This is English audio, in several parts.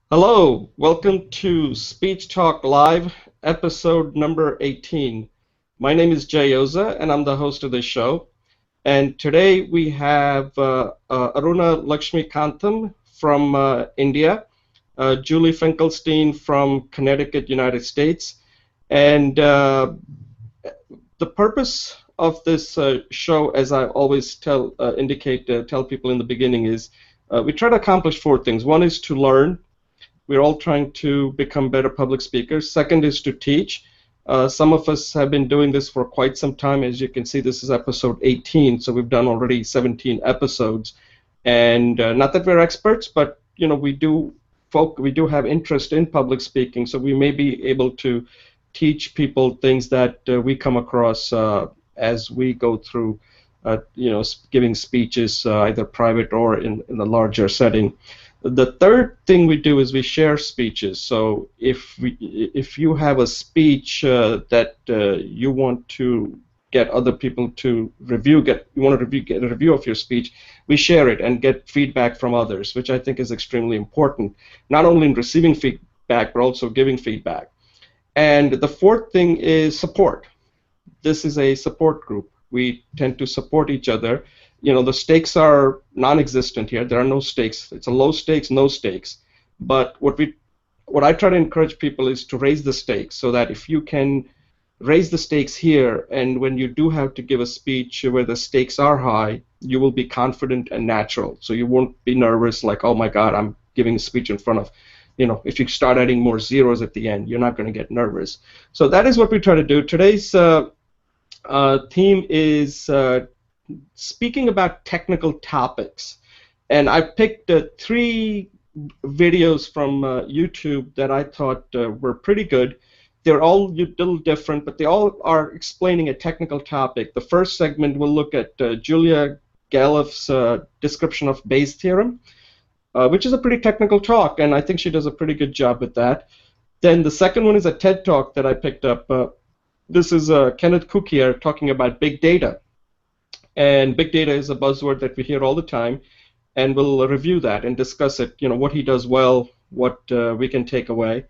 Hello, welcome to Speech Talk Live, episode number 18. My name is Jay Oza, and I'm the host of this show. And today we have Aruna Lakshmikantham from India, Julie Finkelstein from Connecticut, United States. And the purpose of this show, as I always tell people in the beginning, is we try to accomplish four things. One is to learn. We're all trying to become better public speakers. Second is to teach. Some of us have been doing this for quite some time. As you can see, this is episode 18, so we've done already 17 episodes. And not that we're experts, but we do have interest in public speaking, so we may be able to teach people things that we come across as we go through, giving speeches, either private or in a larger setting. The third thing we do is we share speeches. So if you have a speech that you want to get other people to review, get a review of your speech, we share it and get feedback from others, which I think is extremely important, not only in receiving feedback but also giving feedback. And the fourth thing is support. This is a support group. We tend to support each other. The stakes are non-existent here. There are no stakes. It's a low stakes, no stakes. But what I try to encourage people is to raise the stakes, so that if you can raise the stakes here, and when you do have to give a speech where the stakes are high, you will be confident and natural. So you won't be nervous like, oh my God, I'm giving a speech in front of, if you start adding more zeros at the end, you're not going to get nervous. So that is what we try to do. Today's theme is speaking about technical topics, and I picked three videos from YouTube that I thought were pretty good. They're all a little different, but they all are explaining a technical topic. The first segment will look at Julia Galef's description of Bayes' theorem, which is a pretty technical talk, and I think she does a pretty good job with that. Then the second one is a TED Talk that I picked up. This is Kenneth Cukier talking about big data. And big data is a buzzword that we hear all the time, and we'll review that and discuss it, what he does well, what we can take away.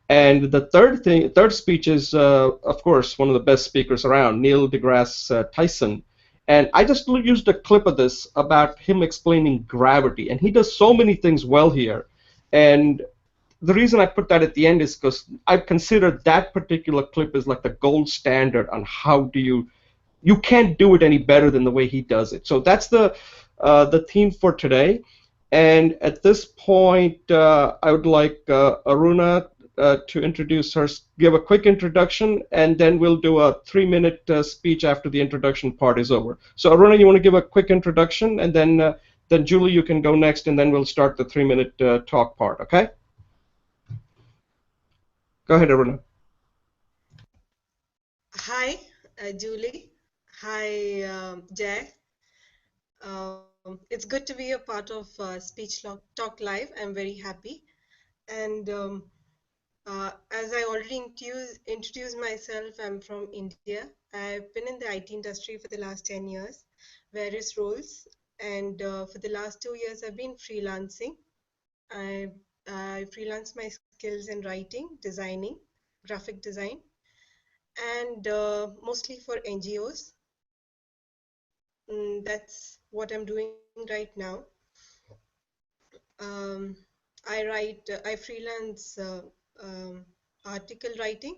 And the third speech is, of course, one of the best speakers around, Neil DeGrasse Tyson. And I just used a clip of this about him explaining gravity, and he does so many things well here. And the reason I put that at the end is because I consider that particular clip as like the gold standard on how do you can't do it any better than the way he does it. So that's the theme for today. And at this point, I would like Aruna to introduce her, give a quick introduction, and then we'll do a 3-minute speech after the introduction part is over. So Aruna, you want to give a quick introduction, and then Julie, you can go next, and then we'll start the 3-minute talk part. Okay? Go ahead, Aruna. Hi, Julie. Hi, Jay. It's good to be a part of Speech Talk Live. I'm very happy. And as I already introduced myself, I'm from India. I've been in the IT industry for the last 10 years, various roles. And for the last 2 years, I've been freelancing. I freelance my skills in writing, designing, graphic design, and mostly for NGOs. That's what I'm doing right now. I freelance article writing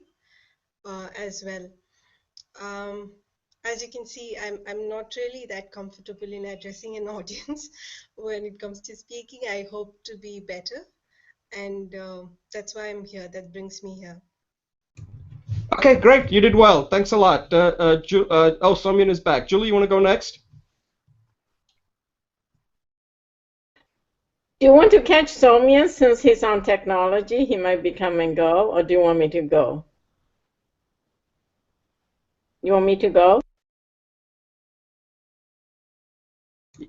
as well. As you can see, I'm not really that comfortable in addressing an audience when it comes to speaking. I hope to be better, and that's why I'm here. That brings me here. Okay, great. You did well. Thanks a lot. Soumyan is back. Julie, you want to go next? Do you want to catch Soumyan since he's on technology? He might be come and go, or do you want me to go? You want me to go?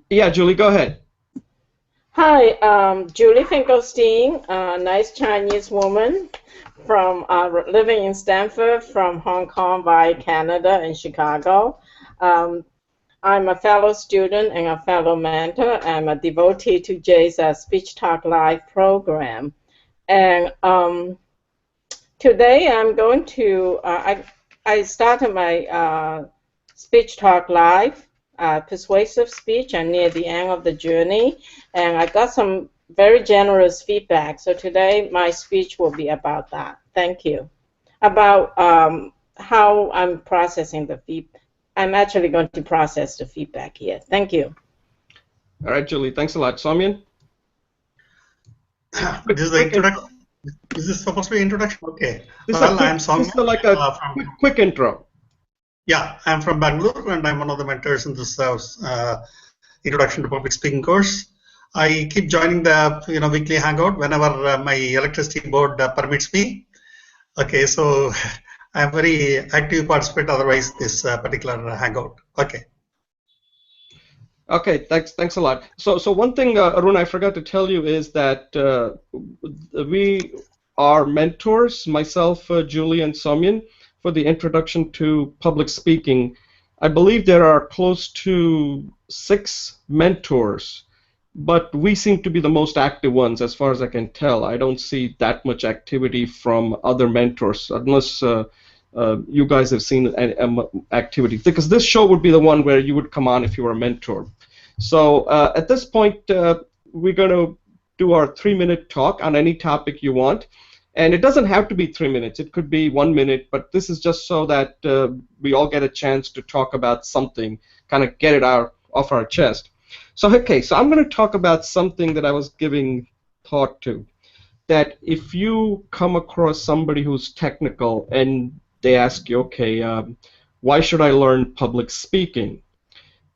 Yeah, Julie, go ahead. Hi, Julie Finkelstein, a nice Chinese woman from living in Stanford, from Hong Kong via Canada and Chicago. I'm a fellow student and a fellow mentor. I'm a devotee to Jay's Speech Talk Live program. And today I'm going to, I started my speech talk live, persuasive speech. I'm near the end of the journey, and I got some very generous feedback. So today my speech will be about that. Thank you. About how I'm processing the feedback. I'm actually going to process the feedback here. Thank you. All right, Julie, thanks a lot. Somyan? This is the introduction. Is this supposed to be introduction? Okay. I'm Somyan. This is like a quick intro. Yeah, I'm from Bangalore, and I'm one of the mentors in this Introduction to Public Speaking course. I keep joining the weekly hangout whenever my electricity board permits me. Okay, so I'm very active participant. Otherwise, this particular hangout. Okay. Okay, thanks a lot. So one thing, Arun, I forgot to tell you is that we are mentors, myself, Julie, and Somyan, for the Introduction to Public Speaking. I believe there are close to 6 mentors, but we seem to be the most active ones as far as I can tell. I don't see that much activity from other mentors, unless you guys have seen activity, because this show would be the one where you would come on if you were a mentor. So at this point, we're going to do our 3-minute talk on any topic you want. And it doesn't have to be 3 minutes. It could be 1 minute, but this is just so that we all get a chance to talk about something, kind of get it out off our chest. So, okay, so I'm going to talk about something that I was giving thought to, that if you come across somebody who's technical and they ask you, okay, why should I learn public speaking?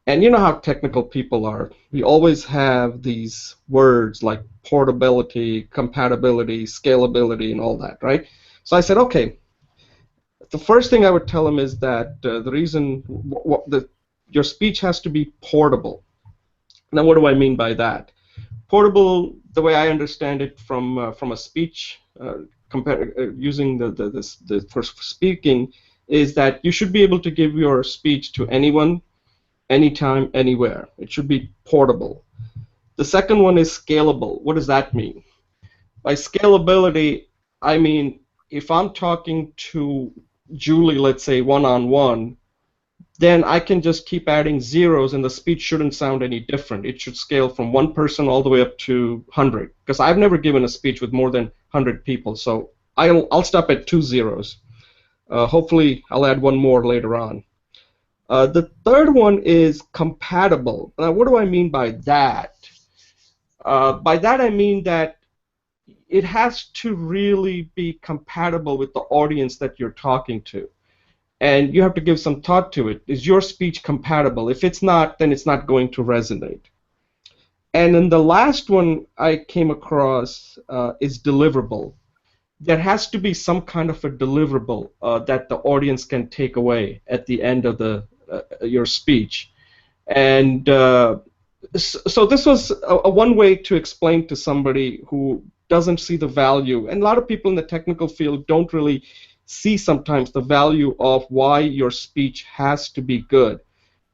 And you know how technical people are. We always have these words like portability, compatibility, scalability, and all that, right? So I said, okay, the first thing I would tell them is that the reason your speech has to be portable. Now, what do I mean by that? Portable, the way I understand it from a speech, using the for speaking, is that you should be able to give your speech to anyone, anytime, anywhere. It should be portable. The second one is scalable. What does that mean? By scalability, I mean if I'm talking to Julie, let's say one-on-one, then I can just keep adding zeros and the speech shouldn't sound any different. It should scale from 1 person all the way up to 100, because I've never given a speech with more than 100 people, so I'll stop at 2 zeros. Hopefully I'll add 1 more later on. The third one is compatible. Now, what do I mean by that? By that I mean that it has to really be compatible with the audience that you're talking to. And you have to give some thought to it. Is your speech compatible? If it's not, then it's not going to resonate. And then the last one I came across is deliverable. There has to be some kind of a deliverable that the audience can take away at the end of your speech. And so this was a one way to explain to somebody who doesn't see the value. And a lot of people in the technical field don't really see sometimes the value of why your speech has to be good.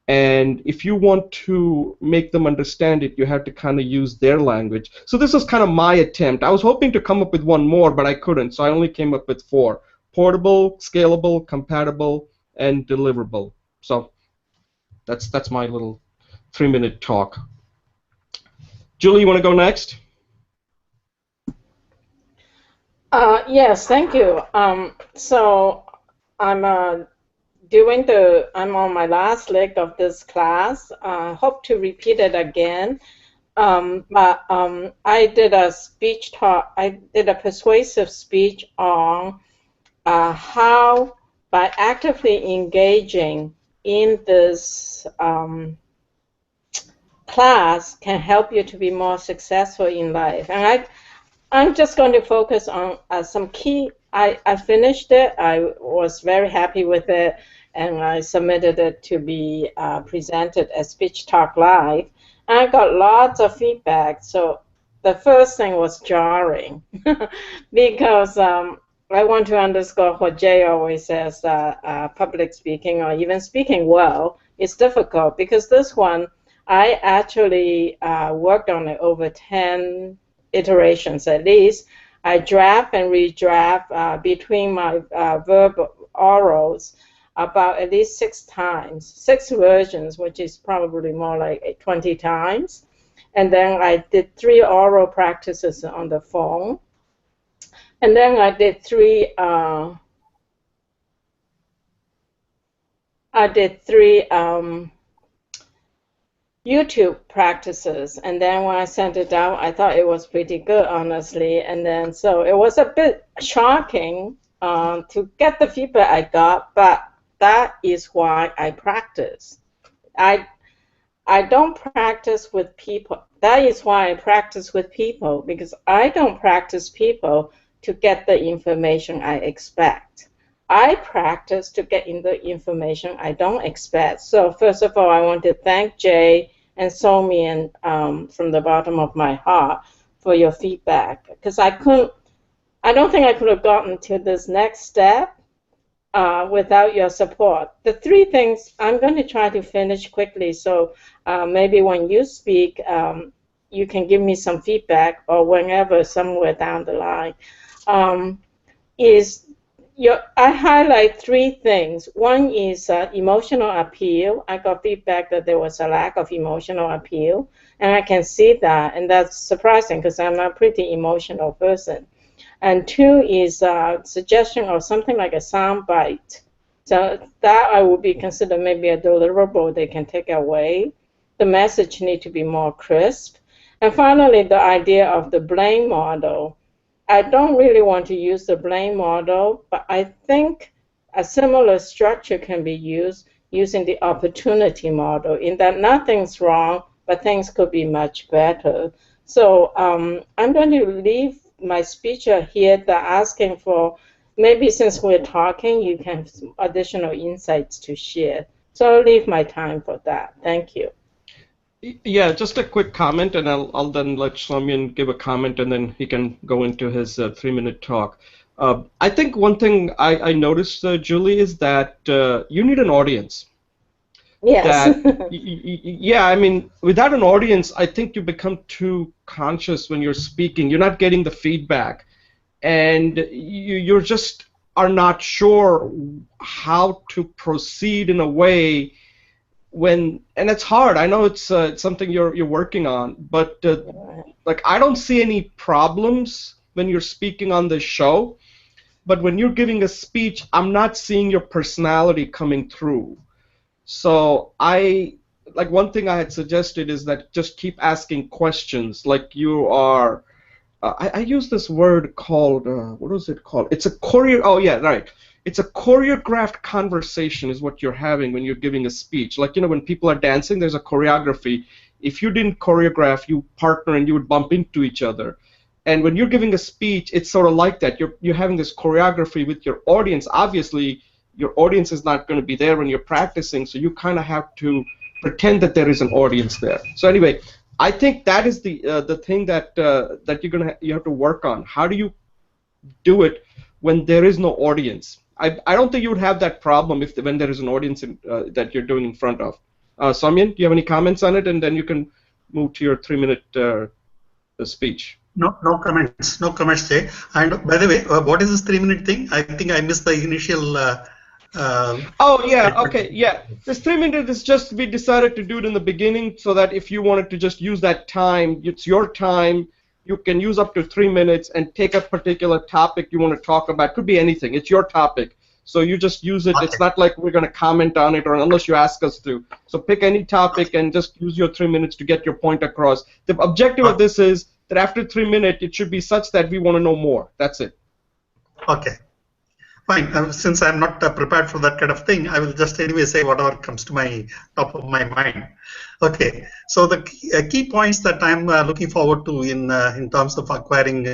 And if you want to make them understand it, you have to kind of use their language. So this was kind of my attempt. I was hoping to come up with 1 more, but I couldn't, so I only came up with 4. Portable, scalable, compatible, and deliverable. So that's my little 3-minute talk. Julie, you want to go next? Yes, thank you. So I'm on my last leg of this class. Hope to repeat it again. But I did a speech talk. I did a persuasive speech on how, by actively engaging in this class, can help you to be more successful in life. And I'm just going to focus on some key. I finished it. I was very happy with it, and I submitted it to be presented at Speech Talk Live. And I got lots of feedback. So the first thing was jarring, because I want to underscore what Jay always says, public speaking or even speaking well is difficult, because this one, I actually worked on it over 10 iterations at least. I draft and redraft between my verbal orals about at least 6 times, 6 versions, which is probably more like 20 times. And then I did 3 oral practices on the phone. And then I did 3 YouTube practices, and then when I sent it out, I thought it was pretty good, honestly. And then so it was a bit shocking to get the feedback I got, but that is why I practice. I don't practice with people. That is why I practice with people, because I don't practice people to get the information I expect. I practice to get in the information I don't expect. So first of all, I want to thank Jay and Somian from the bottom of my heart for your feedback, because I don't think I could have gotten to this next step without your support. The 3 things I'm going to try to finish quickly, so maybe when you speak, you can give me some feedback, or whenever, somewhere down the line, I highlight 3 things. One is emotional appeal. I got feedback that there was a lack of emotional appeal, and I can see that, and that's surprising because I'm a pretty emotional person. And 2 is suggestion of something like a sound bite. So that I would be considered maybe a deliverable they can take away. The message need to be more crisp. And finally, the idea of the blame model. I don't really want to use the blame model, but I think a similar structure can be used using the opportunity model, in that nothing's wrong, but things could be much better. So I'm going to leave my speech here, that asking for, maybe since we're talking, you can have some additional insights to share. So I'll leave my time for that. Thank you. Yeah, just a quick comment, and I'll then let Somian give a comment, and then he can go into his 3-minute talk. I think one thing I noticed, Julie, is that you need an audience. Yes. Yeah, I mean, without an audience, I think you become too conscious when you're speaking. You're not getting the feedback, and you're just are not sure how to proceed in a way. And it's hard. I know it's something you're working on, but like, I don't see any problems when you're speaking on the show, but when you're giving a speech, I'm not seeing your personality coming through. So one thing I had suggested is that just keep asking questions, like you are. I use this word called what was it called? It's a Oh yeah, right. It's a choreographed conversation is what you're having when you're giving a speech. Like, when people are dancing, there's a choreography. If you didn't choreograph, you partner and you would bump into each other. And when you're giving a speech, it's sort of like that. You're having this choreography with your audience. Obviously, your audience is not going to be there when you're practicing, so you kind of have to pretend that there is an audience there. So anyway, I think that is the thing that you have to work on. How do you do it when there is no audience? I don't think you would have that problem when there is an audience that you're doing in front of. Somian, do you have any comments on it? And then you can move to your 3-minute speech. No comments. No comments, Jay. And by the way, what is this 3-minute thing? I think I missed the initial. Oh yeah, okay, yeah. This 3-minute is just, we decided to do it in the beginning so that if you wanted to just use that time, it's your time. You can use up to 3 minutes and take a particular topic you want to talk about. Could be anything. It's your topic. So you just use it. Okay. It's not like we're going to comment on it, or unless you ask us to. So pick any topic and just use your 3 minutes to get your point across. The objective of this is that after 3 minutes, it should be such that we want to know more. That's it. Okay. Fine. Since I'm not prepared for that kind of thing, I will just anyway say whatever comes to my top of my mind. Okay. So the key points that I'm looking forward to in terms of acquiring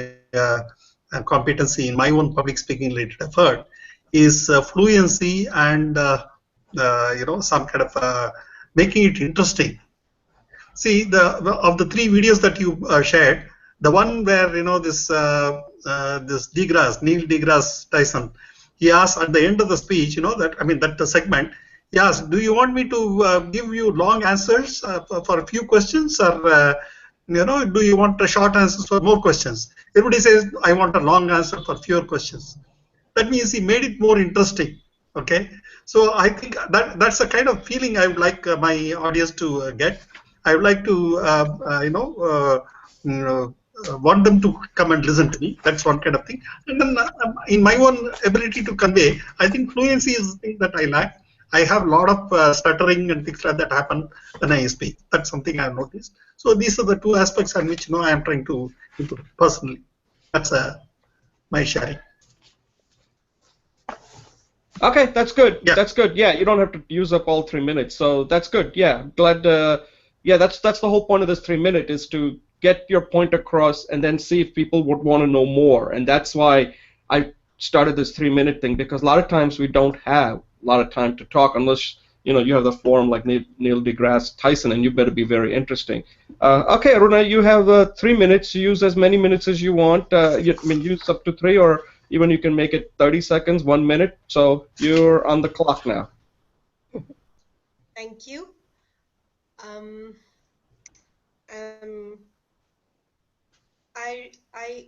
competency in my own public speaking related effort is fluency and some kind of making it interesting. See, of the 3 videos that you shared, the one where this Neil DeGrasse Tyson, he asked at the end of the speech, that segment, he asked, do you want me to give you long answers for a few questions, or do you want a short answers for more questions? Everybody says, I want a long answer for fewer questions. That means he made it more interesting. Okay, so I think that's the kind of feeling I would like my audience to get. I would like to, want them to come and listen to me. That's one kind of thing. And then in my own ability to convey, I think fluency is the thing that I lack. I have a lot of stuttering and things like that happen when I speak. That's something I've noticed. So these are the two aspects on which I am trying to improve personally. That's my sharing. Okay, that's good. Yeah. That's good. Yeah, you don't have to use up all 3 minutes, so that's good. Yeah, glad. Yeah, that's the whole point of this 3 minute is to get your point across and then see if people would want to know more. And that's why I started this 3 minute thing, because a lot of times we don't have a lot of time to talk unless you have the forum like Neil deGrasse Tyson, and you better be very interesting. Okay, Aruna, you have 3 minutes. Use as many minutes as you want. Use up to 3, or even you can make it 30 seconds, 1 minute. So you're on the clock now. Thank you.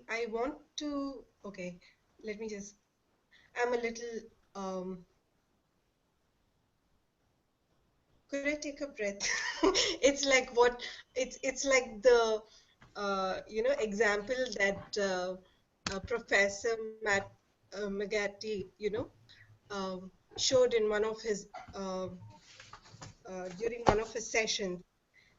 I want to. Okay, let me just. I'm a little. Could I take a breath? It's like what? It's like the example that Professor McGatty showed in one of his during one of his sessions.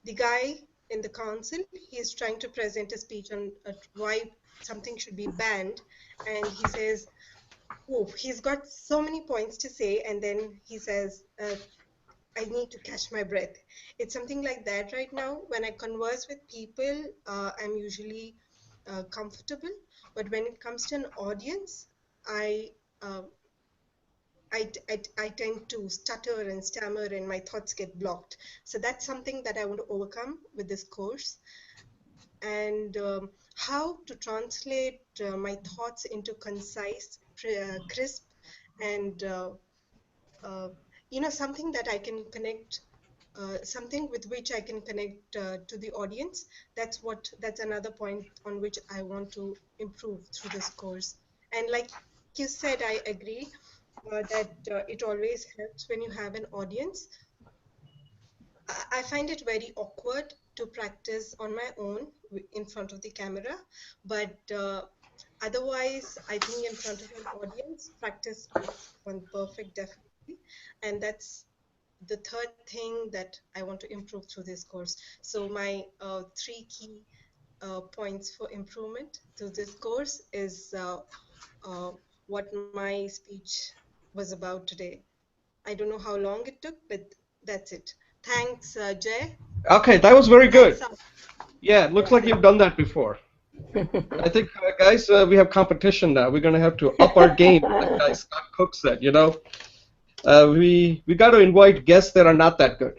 The guy in the council, he is trying to present a speech on why something should be banned, and he says, oh, he's got so many points to say, and then he says, I need to catch my breath. It's something like that right now. When I converse with people, I'm usually comfortable, but when it comes to an audience, I tend to stutter and stammer, and my thoughts get blocked. So that's something that I want to overcome with this course. And how to translate my thoughts into concise, crisp, and something that I can connect, something with which I can connect to the audience. That's another point on which I want to improve through this course. And like you said, I agree that it always helps when you have an audience. I find it very awkward to practice on my own in front of the camera, but otherwise, I think in front of an audience, practice makes one perfect, definitely. And that's the third thing that I want to improve through this course. So my 3 key points for improvement through this course is what my speech was about today. I don't know how long it took, but that's it. Thanks, Jay. Okay, that was very good. Thanks, Yeah, it looks like you've done that before. I think, guys, we have competition now. We're going to have to up our game, like guy Scott Cook said, We got to invite guests that are not that good.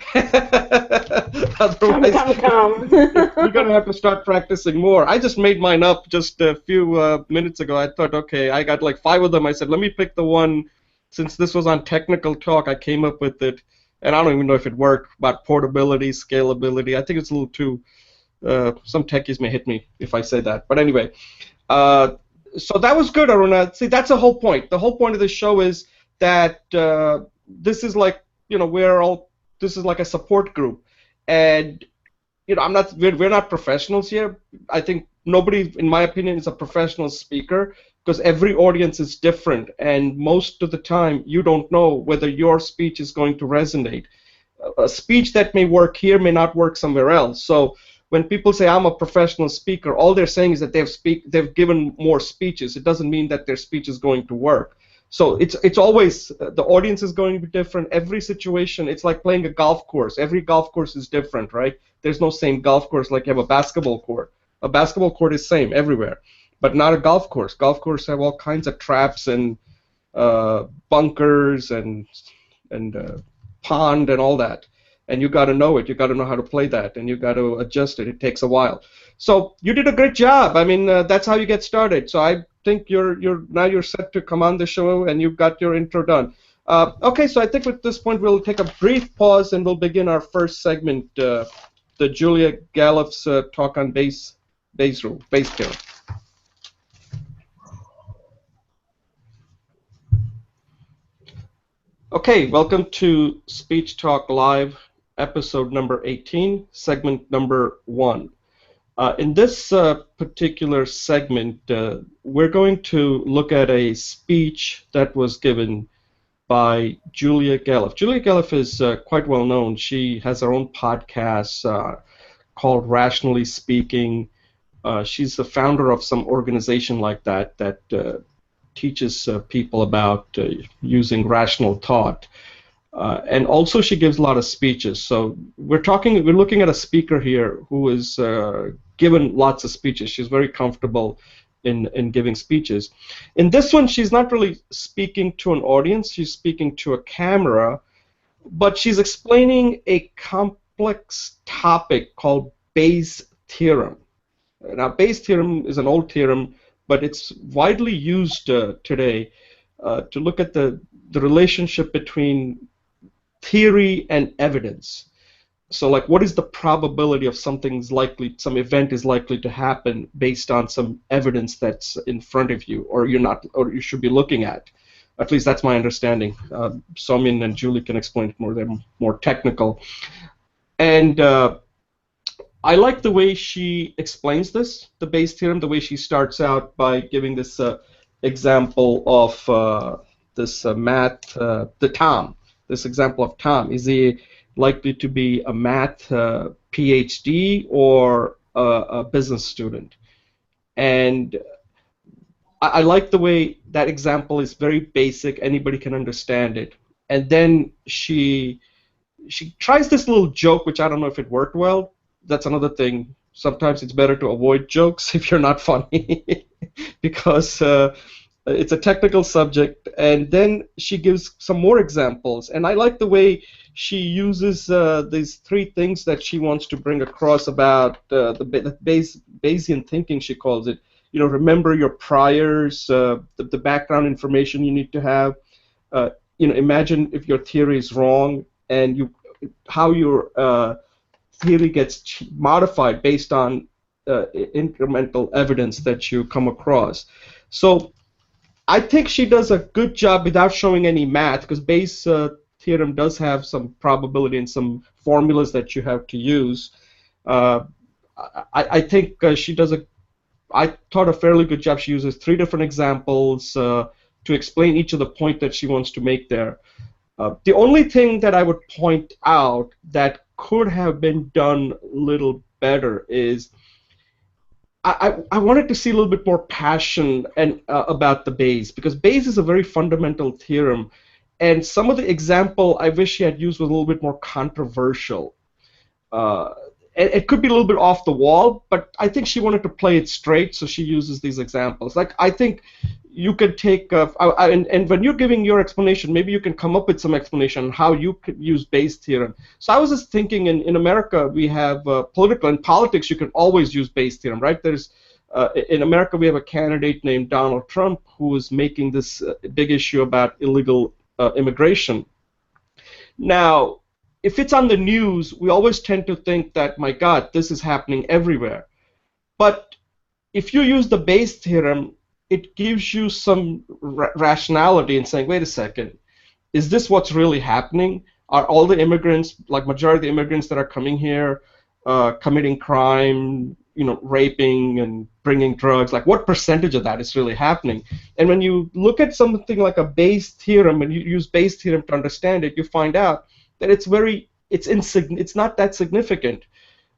Otherwise, Come. we're going to have to start practicing more. I just made mine up just a few minutes ago. I thought, okay, I got like 5 of them. I said, let me pick the one. Since this was on Technical Talk, I came up with it. And I don't even know if it worked, about portability, scalability. I think it's a little too, some techies may hit me if I say that. But anyway, so that was good, Aruna. See, that's the whole point. The whole point of this show is that this is like, this is like a support group. And, we're not professionals here. I think nobody, in my opinion, is a professional speaker, because every audience is different, and most of the time you don't know whether your speech is going to resonate. A speech that may work here may not work somewhere else. So when people say I'm a professional speaker, all they're saying is that they've given more speeches. It doesn't mean that their speech is going to work. So it's always, the audience is going to be different. Every situation, it's like playing a golf course. Every golf course is different, right? There's no same golf course like you have a basketball court. A basketball court is same everywhere, but not a golf course. Golf courses have all kinds of traps and bunkers and pond and all that. And you got to know it. You got to know how to play that, and you got to adjust it. It takes a while. So you did a great job. I mean, that's how you get started. So I think now you're set to come on the show, and you've got your intro done. Okay, so I think at this point we'll take a brief pause, and we'll begin our first segment, the the Julia Galef's talk on Bayes theorem. Okay, welcome to Speech Talk Live, episode number 18, segment number 1. In this particular segment, we're going to look at a speech that was given by Julia Galef. Julia Galef is quite well known. She has her own podcast called Rationally Speaking. She's the founder of some organization like that teaches people about using rational thought. And also she gives a lot of speeches. So we're looking at a speaker here who is given lots of speeches. She's very comfortable in giving speeches. In this one, she's not really speaking to an audience. She's speaking to a camera, but she's explaining a complex topic called Bayes' theorem. Now, Bayes' theorem is an old theorem, but it's widely used today to look at the relationship between theory and evidence. So, like, what is the probability of some event is likely to happen based on some evidence that's in front of you, or you should be looking at. At least that's my understanding. Somin and Julie can explain it more. They're more technical. And I like the way she explains this, the Bayes' theorem, the way she starts out by giving this example of this Tom. This example of Tom. Is he likely to be a math PhD or a business student? And I like the way that example is very basic. Anybody can understand it. And then she tries this little joke, which I don't know if it worked well. That's another thing. Sometimes it's better to avoid jokes if you're not funny because it's a technical subject. And then she gives some more examples. And I like the way she uses these three things that she wants to bring across about the Bayesian thinking, she calls it. Remember your priors, the background information you need to have. Imagine if your theory is wrong and how your theory gets modified based on incremental evidence that you come across. So I think she does a good job without showing any math, because Bayes' theorem does have some probability and some formulas that you have to use. I think she does I thought a fairly good job. She uses three different examples to explain each of the point that she wants to make there. The only thing that I would point out that could have been done a little better is I wanted to see a little bit more passion about the Bayes, because Bayes is a very fundamental theorem, and some of the example I wish she had used was a little bit more controversial. It could be a little bit off the wall, but I think she wanted to play it straight, so she uses these examples. Like, I think you could take, and when you're giving your explanation, maybe you can come up with some explanation on how you could use Bayes' theorem. So I was just thinking, in America, we have in politics, you can always use Bayes' theorem, right? In America, we have a candidate named Donald Trump who is making this big issue about illegal immigration. Now, if it's on the news, we always tend to think that, my God, this is happening everywhere. But if you use the Bayes' theorem, it gives you some rationality in saying, wait a second, is this what's really happening? Are all the immigrants, like majority of the immigrants that are coming here, committing crime, raping and bringing drugs? Like, what percentage of that is really happening? And when you look at something like a Bayes' theorem, and you use Bayes' theorem to understand it, you find out that it's not that significant,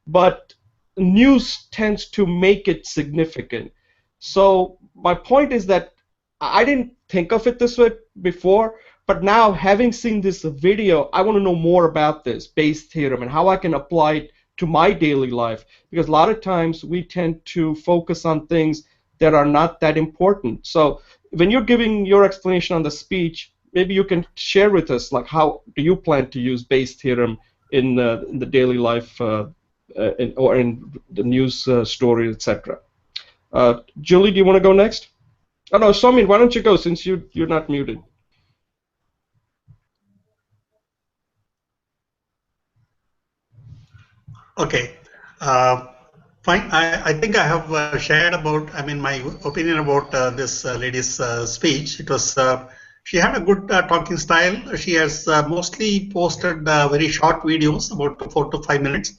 but news tends to make it significant. So my point is that I didn't think of it this way before, but now, having seen this video, I want to know more about this Bayes' theorem and how I can apply it to my daily life, because a lot of times we tend to focus on things that are not that important. So when you're giving your explanation on the speech, maybe you can share with us, like, how do you plan to use Bayes' theorem in the daily life or in the news story, etc. Julie, do you want to go next? Oh no, Somin, why don't you go, since you're not muted? Okay. Uh, Fine. I think I have shared about, my opinion about this lady's speech. It was, she had a good talking style. She has mostly posted very short videos, about 4 to 5 minutes.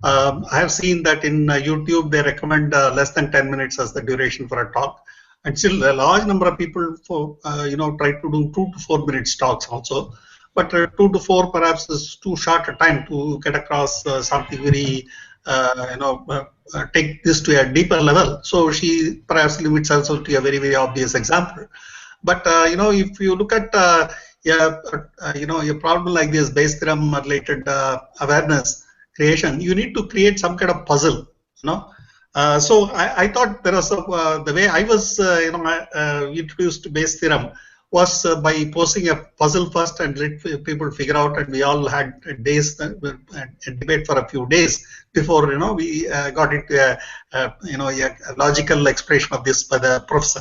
I have seen that in YouTube, they recommend less than 10 minutes as the duration for a talk. And still a large number of people try to do 2 to 4 minutes talks also. But 2 to 4 perhaps is too short a time to get across something very, take this to a deeper level. So she perhaps limits also to a very, very obvious example. But if you look at a problem like this Bayes theorem related awareness creation, you need to create some kind of puzzle. So I thought there was the way I was introduced to Bayes theorem was by posing a puzzle first and let people figure out, and we all had days a debate for a few days before we got into a logical expression of this by the professor.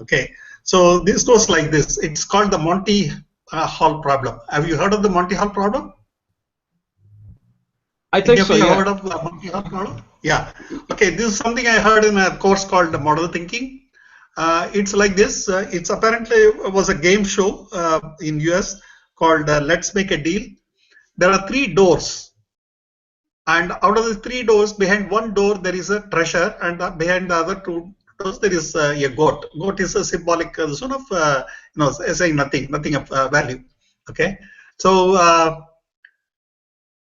Okay, so this goes like this. It's called the Monty Hall problem. Have you heard of the Monty Hall problem? I think so, yeah. Heard of the Monty Hall problem? Yeah. Okay, this is something I heard in a course called Model Thinking. It's like this. It's apparently was a game show in US called Let's Make a Deal. There are 3 doors, and out of the 3 doors, behind one door there is a treasure, and behind the other 2 doors there is a goat. Goat is a symbolic sort of saying nothing of value. Okay, so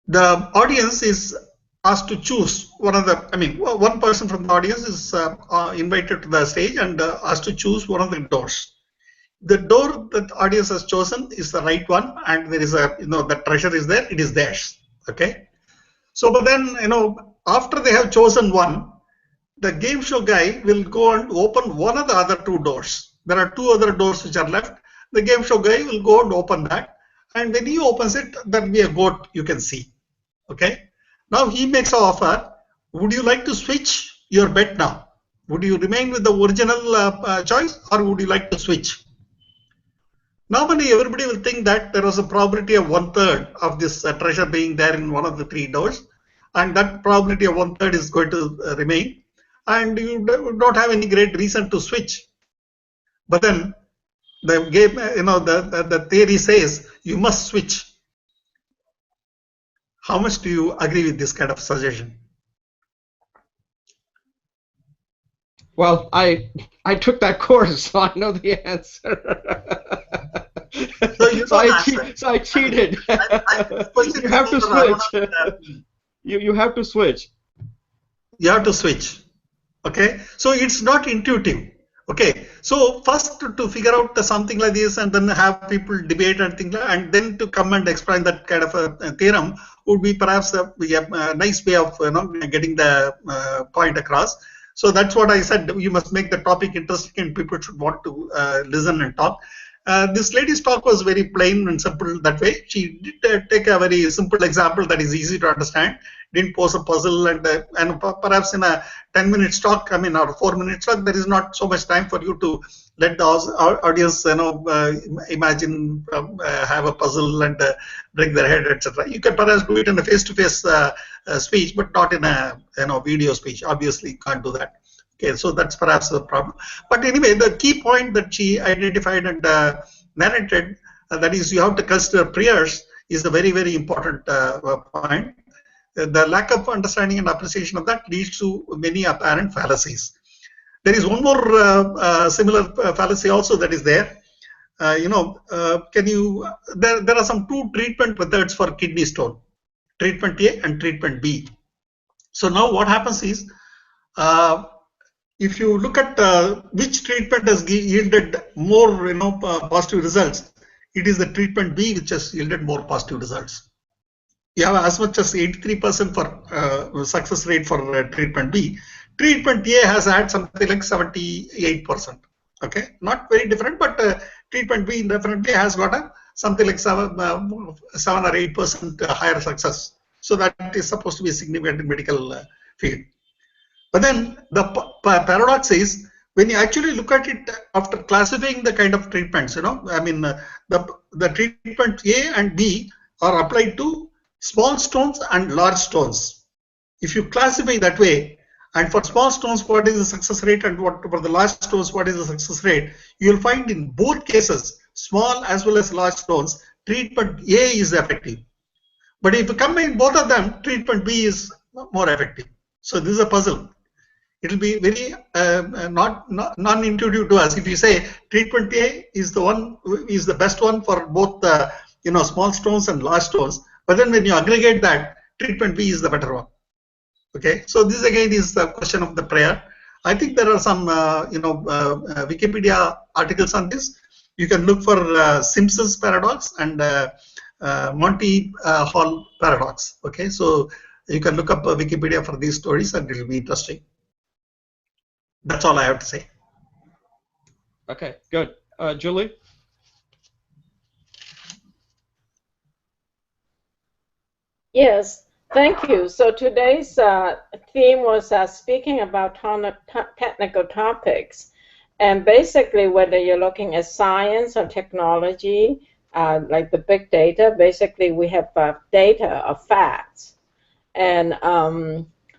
the audience is asked to choose one of the, one person from the audience is invited to the stage and asked to choose one of the doors. The door that the audience has chosen is the right one, and there is a, the treasure is there, it is theirs. Okay. So, but then, after they have chosen one, the game show guy will go and open one of the other 2 doors. There are 2 other doors which are left. The game show guy will go and open that, and when he opens it, there will be a goat you can see. Okay. Now he makes an offer. Would you like to switch your bet now? Would you remain with the original choice, or would you like to switch? Normally, everybody will think that there was a probability of 1/3 of this treasure being there in one of the 3 doors, and that probability of 1/3 is going to remain, and you don't have any great reason to switch. But then the game, the theory says you must switch. How much do you agree with this kind of suggestion? Well, I took that course, so I know the answer. So I cheated. You have to switch. You have to switch. You have to switch. Okay, so it's not intuitive. Okay, so first to figure out something like this, and then have people debate and things, and then to come and explain that kind of a theorem would be perhaps a nice way of getting the point across. So that's what I said. You must make the topic interesting, and people should want to listen and talk. This lady's talk was very plain and simple that way. She did take a very simple example that is easy to understand. Didn't pose a puzzle, and perhaps in a 10-minute talk, or 4-minute talk, there is not so much time for you to let the audience, imagine, have a puzzle and break their head, etc. You can perhaps do it in a face-to-face speech, but not in a video speech. Obviously, you can't do that. Okay, so that's perhaps the problem. But anyway, the key point that she identified and narrated, that is, you have to consider prayers, is a very, very important point. The lack of understanding and appreciation of that leads to many apparent fallacies. There is one more similar fallacy also that is there. There are some 2 treatment methods for kidney stone, treatment A and treatment B. So now what happens is, if you look at which treatment has yielded more positive results, it is the treatment B which has yielded more positive results. You have as much as 83% for success rate for treatment B. Treatment A has had something like 78%. Okay, not very different, but treatment B definitely has got something like 7 or 8% higher success. So that is supposed to be significant in medical field. But then the paradox is, when you actually look at it after classifying the kind of treatments, the treatment A and B are applied to small stones and large stones. If you classify that way, and for small stones, what is the success rate, and what for the large stones, what is the success rate, you will find in both cases, small as well as large stones, treatment A is effective. But if you combine both of them, treatment B is more effective. So this is a puzzle. It will be very non-intuitive to us if you say treatment A is the best one for both the small stones and large stones. But then when you aggregate that, treatment B is the better one. Okay, so this again is the question of the prayer. I think there are some Wikipedia articles on this. You can look for Simpson's paradox and Monty Hall paradox. Okay, so you can look up Wikipedia for these stories and it will be interesting. That's all I have to say. Okay, good. Julie? Yes, thank you. So today's theme was speaking about technical topics. And basically, whether you're looking at science or technology, like the big data, basically we have data or facts. And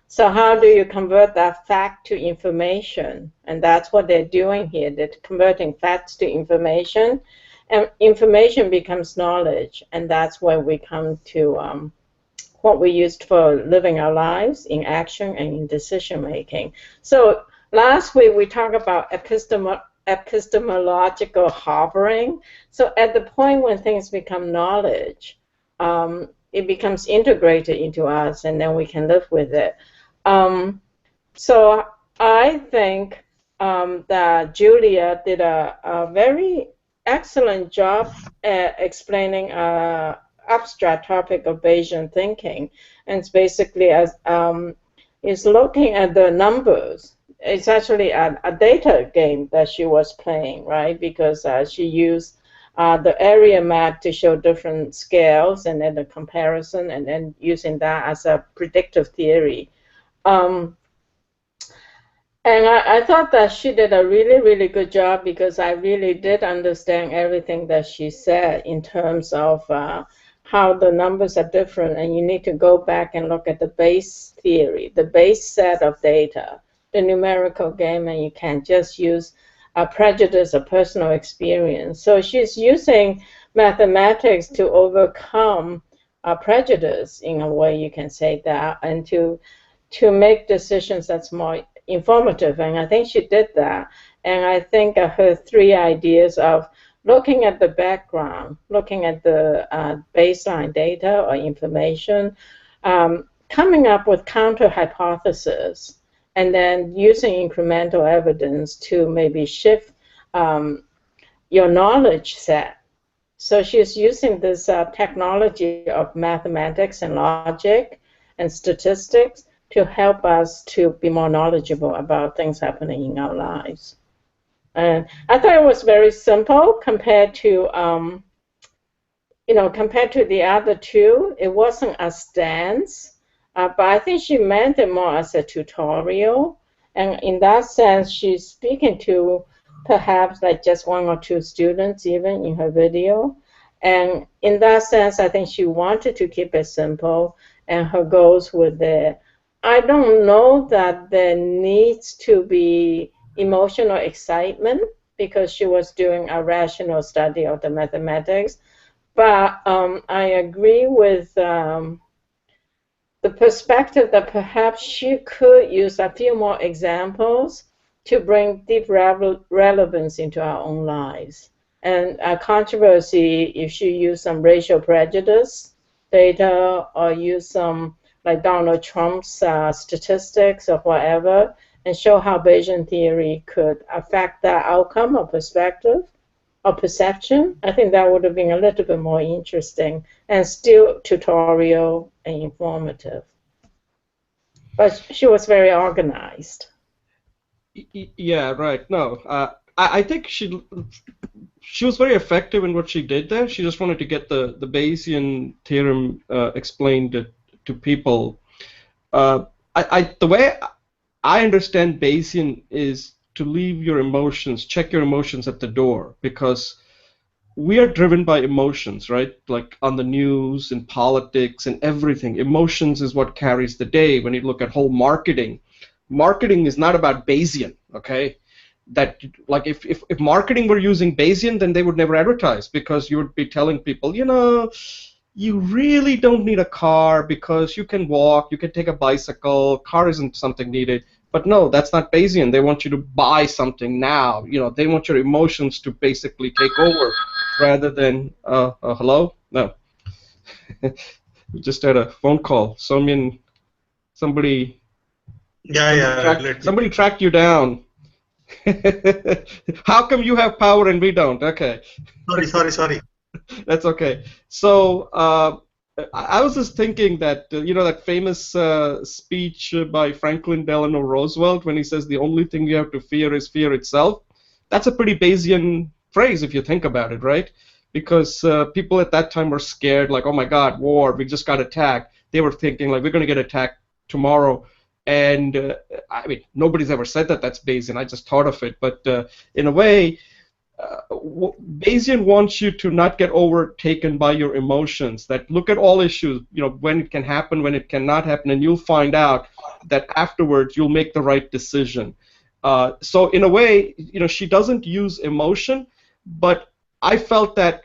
so how do you convert that fact to information? And that's what they're doing here. They're converting facts to information. And information becomes knowledge. And that's where we come to what we used for living our lives in action and in decision making. So last week we talked about epistemological hovering. So at the point when things become knowledge, it becomes integrated into us, and then we can live with it. So I think that Julia did a very excellent job at explaining abstract topic of Bayesian thinking, and it's basically as is looking at the numbers. It's actually a data game that she was playing, right? Because she used the area map to show different scales, and then the comparison, and then using that as a predictive theory. And I thought that she did a really, really good job, because I really did understand everything that she said in terms of how the numbers are different, and you need to go back and look at the base theory, the base set of data, the numerical game, and you can't just use a prejudice or personal experience. So she's using mathematics to overcome a prejudice, in a way you can say that, and to make decisions that's more informative. And I think she did that. And I think her three ideas of looking at the background, looking at the baseline data or information, coming up with counter hypotheses, and then using incremental evidence to maybe shift your knowledge set. So she's using this technology of mathematics and logic and statistics to help us to be more knowledgeable about things happening in our lives. And I thought it was very simple compared to, compared to the other two. It wasn't a stance, but I think she meant it more as a tutorial. And in that sense, she's speaking to perhaps like just one or two students even in her video. And in that sense, I think she wanted to keep it simple, and her goals were there. I don't know that there needs to be emotional excitement, because she was doing a rational study of the mathematics. But I agree with the perspective that perhaps she could use a few more examples to bring deep relevance into our own lives. And a controversy, if she used some racial prejudice data, or use some like Donald Trump's statistics or whatever, and show how Bayesian theory could affect that outcome or perspective or perception, I think that would have been a little bit more interesting and still tutorial and informative. But she was very organized. Yeah, right. No, I think she was very effective in what she did there. She just wanted to get the Bayesian theorem explained to people. The way I understand Bayesian is to leave your emotions, check your emotions at the door, because we are driven by emotions, right? Like on the news and politics and everything. Emotions is what carries the day. When you look at whole marketing, marketing is not about Bayesian, okay? That like if marketing were using Bayesian, then they would never advertise, because you would be telling people, you really don't need a car because you can walk, you can take a bicycle, car isn't something needed. But no, that's not Bayesian. They want you to buy something now. They want your emotions to basically take over rather than, hello? No. We just had a phone call. Somebody tracked you down. How come you have power and we don't? Okay. Sorry. That's okay. So I was just thinking that, that famous speech by Franklin Delano Roosevelt when he says the only thing you have to fear is fear itself. That's a pretty Bayesian phrase if you think about it, right? Because people at that time were scared, like, oh my God, war, we just got attacked. They were thinking, like, we're going to get attacked tomorrow. And I mean, nobody's ever said that that's Bayesian. I just thought of it. But in a way, Bayesian wants you to not get overtaken by your emotions, that look at all issues, when it can happen, when it cannot happen, and you'll find out that afterwards you'll make the right decision. So in a way, she doesn't use emotion, but I felt that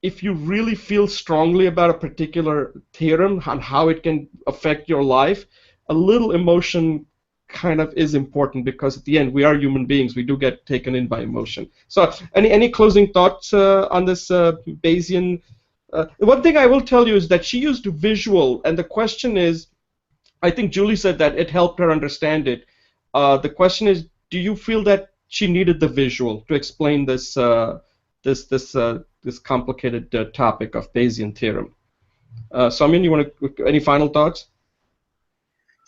if you really feel strongly about a particular theorem and how it can affect your life, a little emotion kind of is important, because at the end we are human beings. We do get taken in by emotion. So any closing thoughts on this Bayesian? One thing I will tell you is that she used visual, and the question is, I think Julie said that it helped her understand it. The question is, do you feel that she needed the visual to explain this this complicated topic of Bayesian theorem? Samyan, you want to, any final thoughts?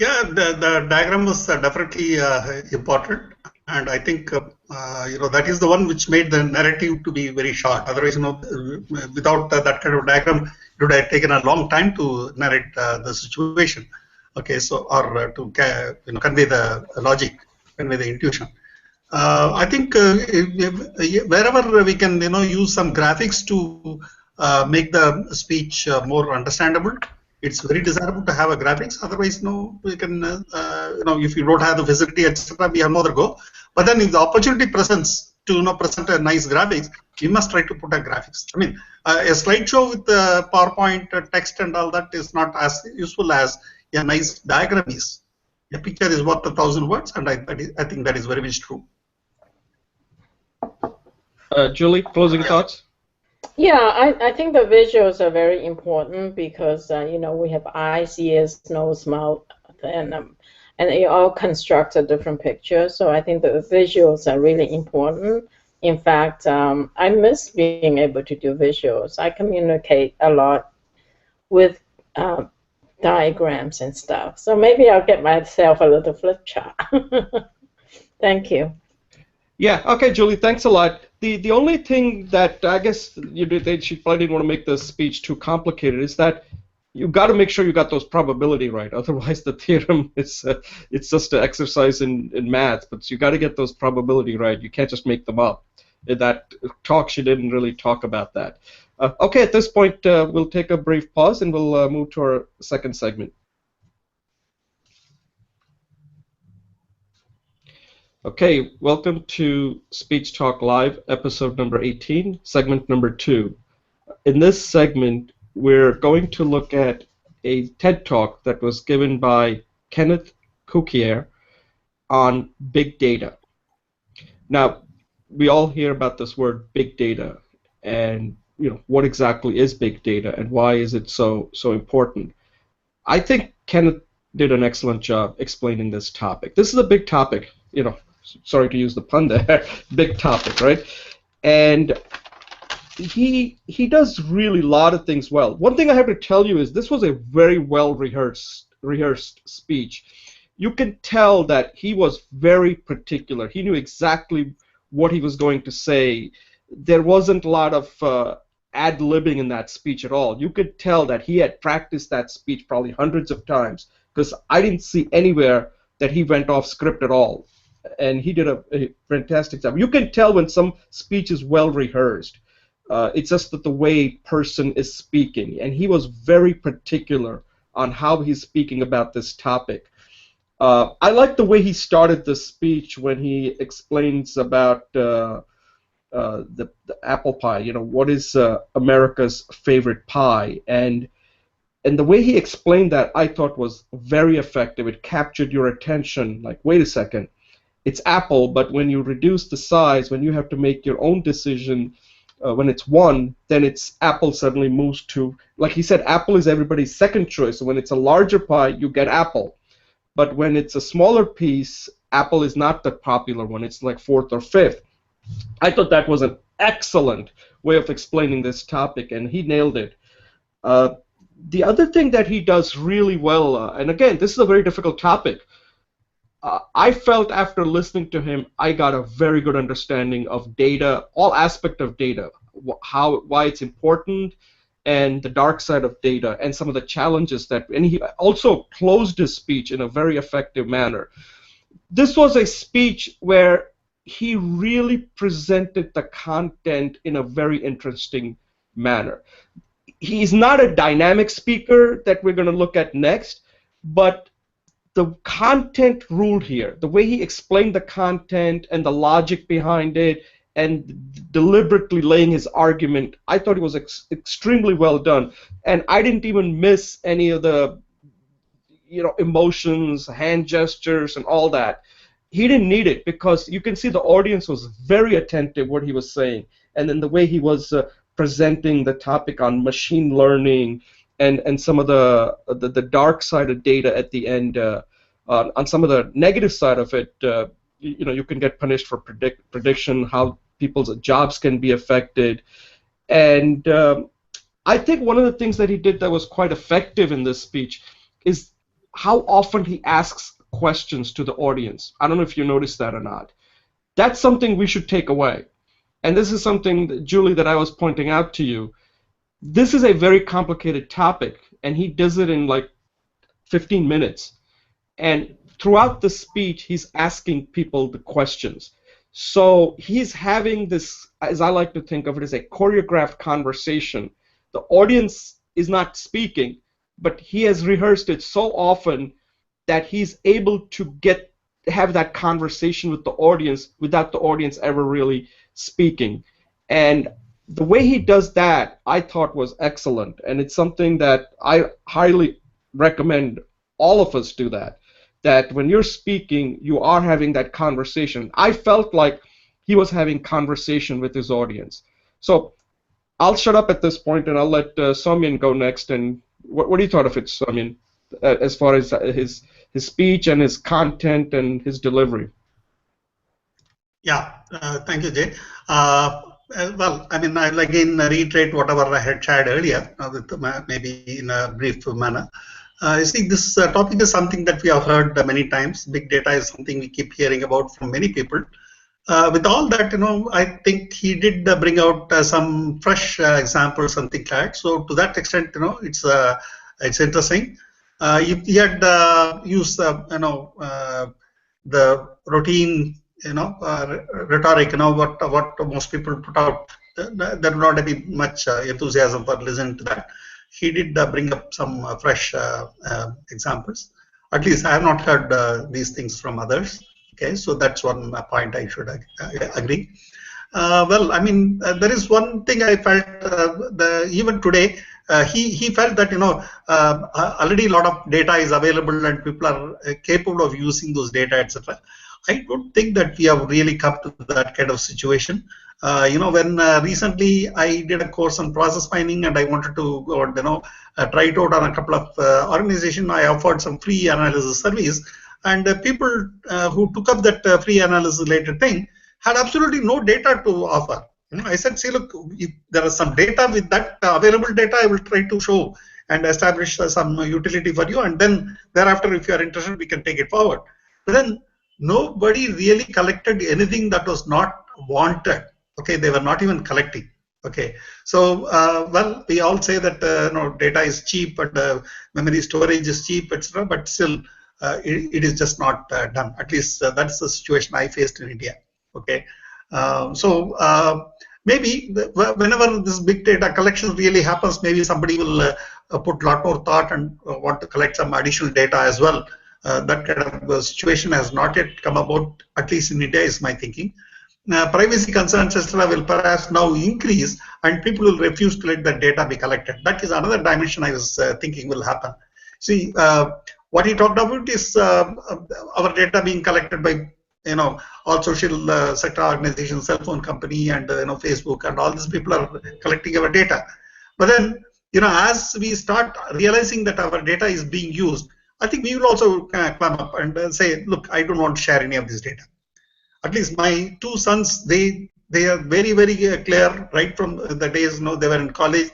Yeah, the diagram was definitely important, and I think that is the one which made the narrative to be very short. Otherwise, without that kind of diagram, it would have taken a long time to narrate the situation. Okay, so or to convey the logic, convey the intuition. I think wherever we can use some graphics to make the speech more understandable, it's very desirable to have a graphics. Otherwise, we can if you don't have the facility, etc., we have no other go. But then if the opportunity presents to present a nice graphics, we must try to put a graphics. I mean, a slideshow with PowerPoint text and all that is not as useful as a nice diagram is. A picture is worth 1,000 words, and I think that is very much true. Julie, closing thoughts? Yeah, I think the visuals are very important because we have eyes, ears, nose, mouth, and they all construct a different picture. So I think the visuals are really important. In fact, I miss being able to do visuals. I communicate a lot with diagrams and stuff. So maybe I'll get myself a little flip chart. Thank you. Yeah, okay, Julie, thanks a lot. The only thing that I guess she probably didn't want to make the speech too complicated is that you got to make sure you got those probability right. Otherwise, the theorem is it's just an exercise in math. But you got to get those probability right. You can't just make them up. In that talk, she didn't really talk about that. Okay, at this point, we'll take a brief pause and we'll move to our second segment. Okay, welcome to Speech Talk Live, episode number 18, segment number 2. In this segment, we're going to look at a TED Talk that was given by Kenneth Cukier on big data. Now, we all hear about this word big data, and what exactly is big data and why is it so important? I think Kenneth did an excellent job explaining this topic. This is a big topic, sorry to use the pun there, big topic, right? And he does really a lot of things well. One thing I have to tell you is this was a very well rehearsed speech. You can tell that he was very particular. He knew exactly what he was going to say. There wasn't a lot of ad-libbing in that speech at all. You could tell that he had practiced that speech probably hundreds of times, because I didn't see anywhere that he went off script at all. And he did a fantastic job. You can tell when some speech is well rehearsed. It's just that the way person is speaking, and he was very particular on how he's speaking about this topic. I like the way he started the speech when he explains about the apple pie. You know, what is America's favorite pie? And the way he explained that, I thought was very effective. It captured your attention. Like, wait a second, it's apple, but when you reduce the size, when you have to make your own decision, when it's one, then it's apple suddenly moves to, like he said, apple is everybody's second choice. So when it's a larger pie, you get apple. But when it's a smaller piece, apple is not the popular one. It's like fourth or fifth. I thought that was an excellent way of explaining this topic, and he nailed it. The other thing that he does really well, and again, this is a very difficult topic, I felt after listening to him, I got a very good understanding of data, all aspect of data, why it's important, and the dark side of data, and some of the challenges that, and he also closed his speech in a very effective manner. This was a speech where he really presented the content in a very interesting manner. He's not a dynamic speaker that we're going to look at next, but the content ruled here. The way he explained the content and the logic behind it and deliberately laying his argument, I thought it was extremely well done. And I didn't even miss any of the emotions, hand gestures, and all that. He didn't need it because you can see the audience was very attentive what he was saying. And then the way he was presenting the topic on machine learning and some of the dark side of data at the end, on some of the negative side of it, you can get punished for prediction, how people's jobs can be affected. And I think one of the things that he did that was quite effective in this speech is how often he asks questions to the audience. I don't know if you noticed that or not. That's something we should take away. And this is something, Julie, that I was pointing out to you. This is a very complicated topic, and he does it in like 15 minutes. And throughout the speech, he's asking people the questions. So he's having this, as I like to think of it, as a choreographed conversation. The audience is not speaking, but he has rehearsed it so often that he's able to have that conversation with the audience without the audience ever really speaking. And the way he does that, I thought was excellent, and it's something that I highly recommend all of us do that. That when you're speaking, you are having that conversation. I felt like he was having conversation with his audience. So I'll shut up at this point, and I'll let Soumyan go next. And what do you thought of it, Soumyan, as far as his speech and his content and his delivery? Yeah, thank you, Jay. Well, I mean, I'll again reiterate whatever I had shared earlier, maybe in a brief manner. I think this topic is something that we have heard many times. Big data is something we keep hearing about from many people. With all that, I think he did bring out some fresh examples and things like that. So to that extent, it's interesting. He had used, the routine, rhetoric, what most people put out. There would not be much enthusiasm for listening to that. He did bring up some fresh examples. At least I have not heard these things from others. Okay, so that's one point I should agree. Well, I mean, there is one thing I felt even today. He felt that already a lot of data is available and people are capable of using those data, etc. I don't think that we have really come to that kind of situation. When recently I did a course on process mining and I wanted to go and try it out on a couple of organizations, I offered some free analysis service, and people who took up that free analysis related thing had absolutely no data to offer. I said, see, look, if there is some data, with that available data, I will try to show and establish some utility for you, and then thereafter, if you are interested, we can take it forward. But then nobody really collected anything that was not wanted. Okay, they were not even collecting. Okay, so well, we all say that data is cheap and memory storage is cheap, etc. But still, it is just not done. At least that's the situation I faced in India. Okay, so maybe whenever this big data collection really happens, maybe somebody will put a lot more thought and want to collect some additional data as well. That kind of situation has not yet come about, at least in India, is my thinking. Privacy concerns, etc., will perhaps now increase, and people will refuse to let that data be collected. That is another dimension I was thinking will happen. See, what he talked about is our data being collected by, all social sector organizations, cell phone company, and Facebook, and all these people are collecting our data. But then, as we start realizing that our data is being used, I think we will also climb up and say, look, I don't want to share any of this data. At least my two sons, they are very, very clear right from the days they were in college.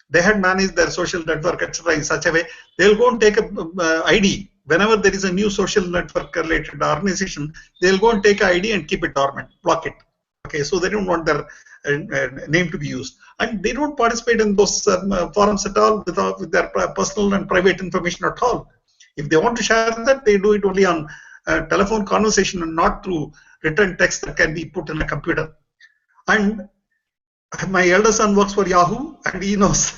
They had managed their social network, etc., in such a way they'll go and take a ID whenever there is a new social network related organization. They'll go and take an ID and keep it dormant, block it. Okay, so they don't want their name to be used, and they don't participate in those forums at all with their personal and private information at all. If they want to share that, they do it only on telephone conversation and not through written text that can be put in a computer. And my elder son works for Yahoo, and he knows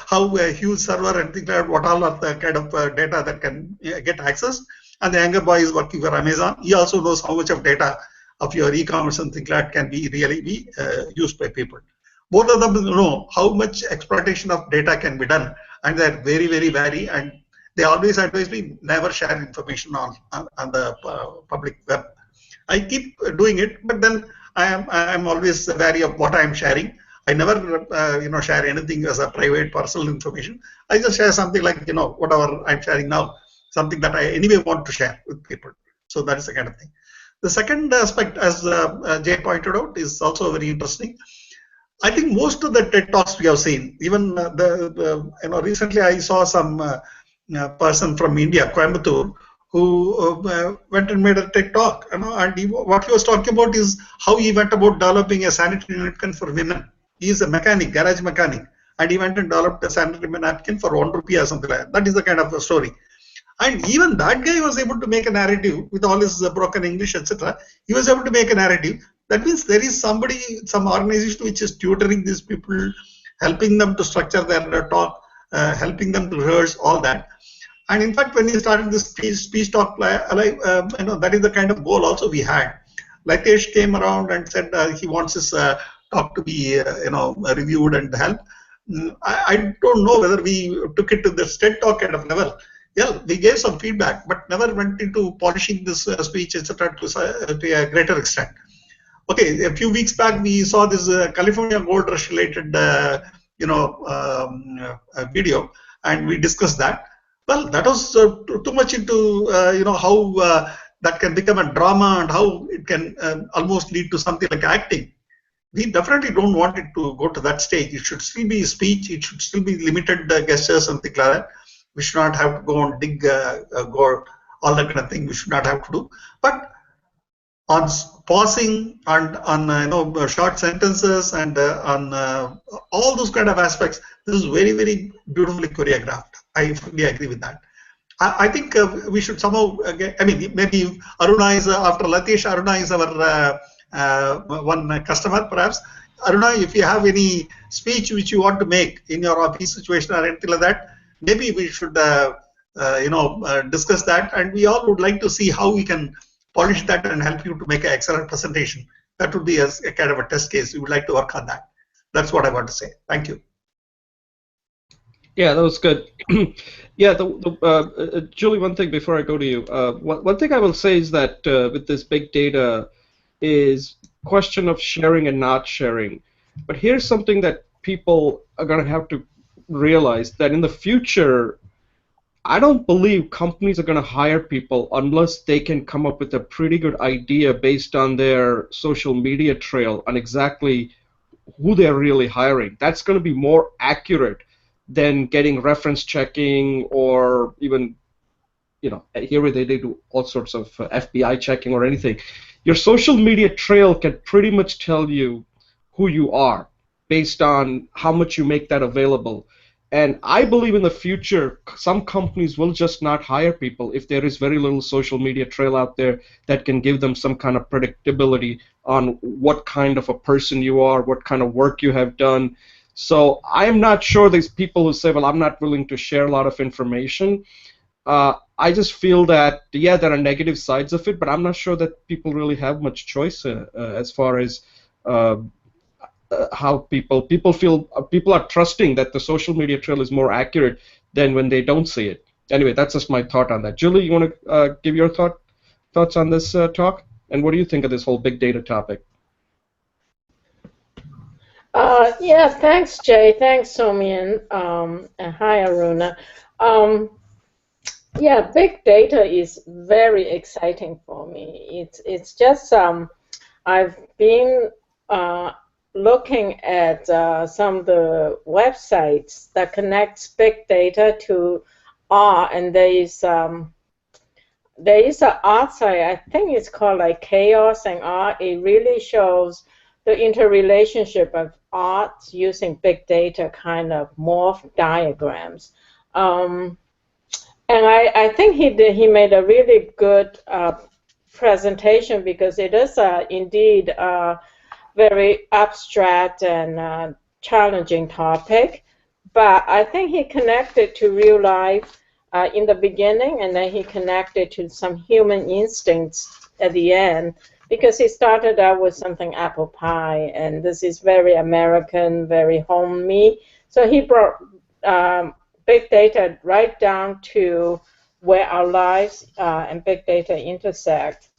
how a huge server and things like that, what all are the kind of data that can get access. And the younger boy is working for Amazon. He also knows how much of data of your e-commerce and things like that can be really used by people. Both of them know how much exploitation of data can be done, and they're very, very wary, and they always advise me never share information on the public web. I keep doing it, but then I am always wary of what I am sharing. I never share anything as a private personal information. I just share something like whatever I'm sharing now, something that I anyway want to share with people. So that is the kind of thing. The second aspect, as Jay pointed out, is also very interesting. I think most of the TED Talks we have seen, even recently I saw some person from India, Coimbatore, who went and made a TED Talk, and what he was talking about is how he went about developing a sanitary napkin for women. He is a mechanic, garage mechanic, and he went and developed a sanitary napkin for ₹1 or something like that. That is the kind of a story. And even that guy was able to make a narrative with all his broken English, etc. He was able to make a narrative. That means there is somebody, some organization which is tutoring these people, helping them to structure their talk, helping them to rehearse all that. And in fact, when he started this speech talk, that is the kind of goal also we had. Latesh came around and said he wants his talk to be, reviewed and helped. I don't know whether we took it to the TED Talk kind of level. Yeah, we gave some feedback, but never went into polishing this speech, etc., to a greater extent. Okay, a few weeks back we saw this California gold rush related, video, and we discussed that. Well, that was too much into how that can become a drama and how it can almost lead to something like acting. We definitely don't want it to go to that stage. It should still be speech. It should still be limited gestures and things like that. We should not have to go and dig, go, all that kind of thing. We should not have to do. But on pausing and on short sentences and on all those kind of aspects, this is very, very beautifully choreographed. I fully agree with that. I think we should somehow, maybe Aruna is, after Latesh, Aruna is our one customer perhaps. Aruna, if you have any speech which you want to make in your office situation or anything like that, maybe we should discuss that, and we all would like to see how we can polish that and help you to make an excellent presentation. That would be a kind of a test case. We would like to work on that. That's what I want to say. Thank you. Yeah, that was good. Yeah, Julie, one thing before I go to you. One thing I will say is that with this big data is question of sharing and not sharing. But here's something that people are going to have to realize, that in the future, I don't believe companies are going to hire people unless they can come up with a pretty good idea based on their social media trail on exactly who they're really hiring. That's going to be more accurate than getting reference checking, or even, here they do all sorts of FBI checking or anything. Your social media trail can pretty much tell you who you are based on how much you make that available. And I believe in the future, some companies will just not hire people if there is very little social media trail out there that can give them some kind of predictability on what kind of a person you are, what kind of work you have done. So I'm not sure these people who say, well, I'm not willing to share a lot of information. I just feel that, yeah, there are negative sides of it, but I'm not sure that people really have much choice as far as uh, how people feel. People are trusting that the social media trail is more accurate than when they don't see it. Anyway, that's just my thought on that. Julie, you want to give your thoughts on this talk? And what do you think of this whole big data topic? Yeah, thanks, Jay. Thanks, Somian. And hi, Aruna. Yeah, big data is very exciting for me. It's just I've been looking at some of the websites that connects big data to art, and there is an art site, I think it's called like Chaos and Art. It really shows the interrelationship of art using big data kind of morph diagrams. And I think he made a really good presentation, because it is indeed very abstract and challenging topic, but I think he connected to real life in the beginning, and then he connected to some human instincts at the end, because he started out with something apple pie, and this is very American, very homey. So he brought big data right down to where our lives and big data intersect.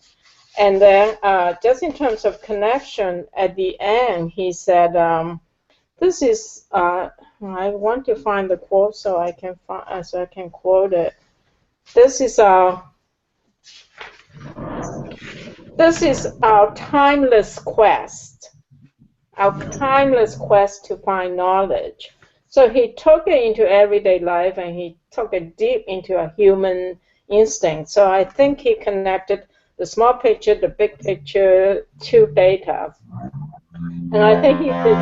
And then just in terms of connection, at the end, he said, this is, I want to find the quote so I can quote it. This is our timeless quest, to find knowledge. So he took it into everyday life, and he took it deep into a human instinct. So I think he connected the small picture, the big picture, to data. And I think he did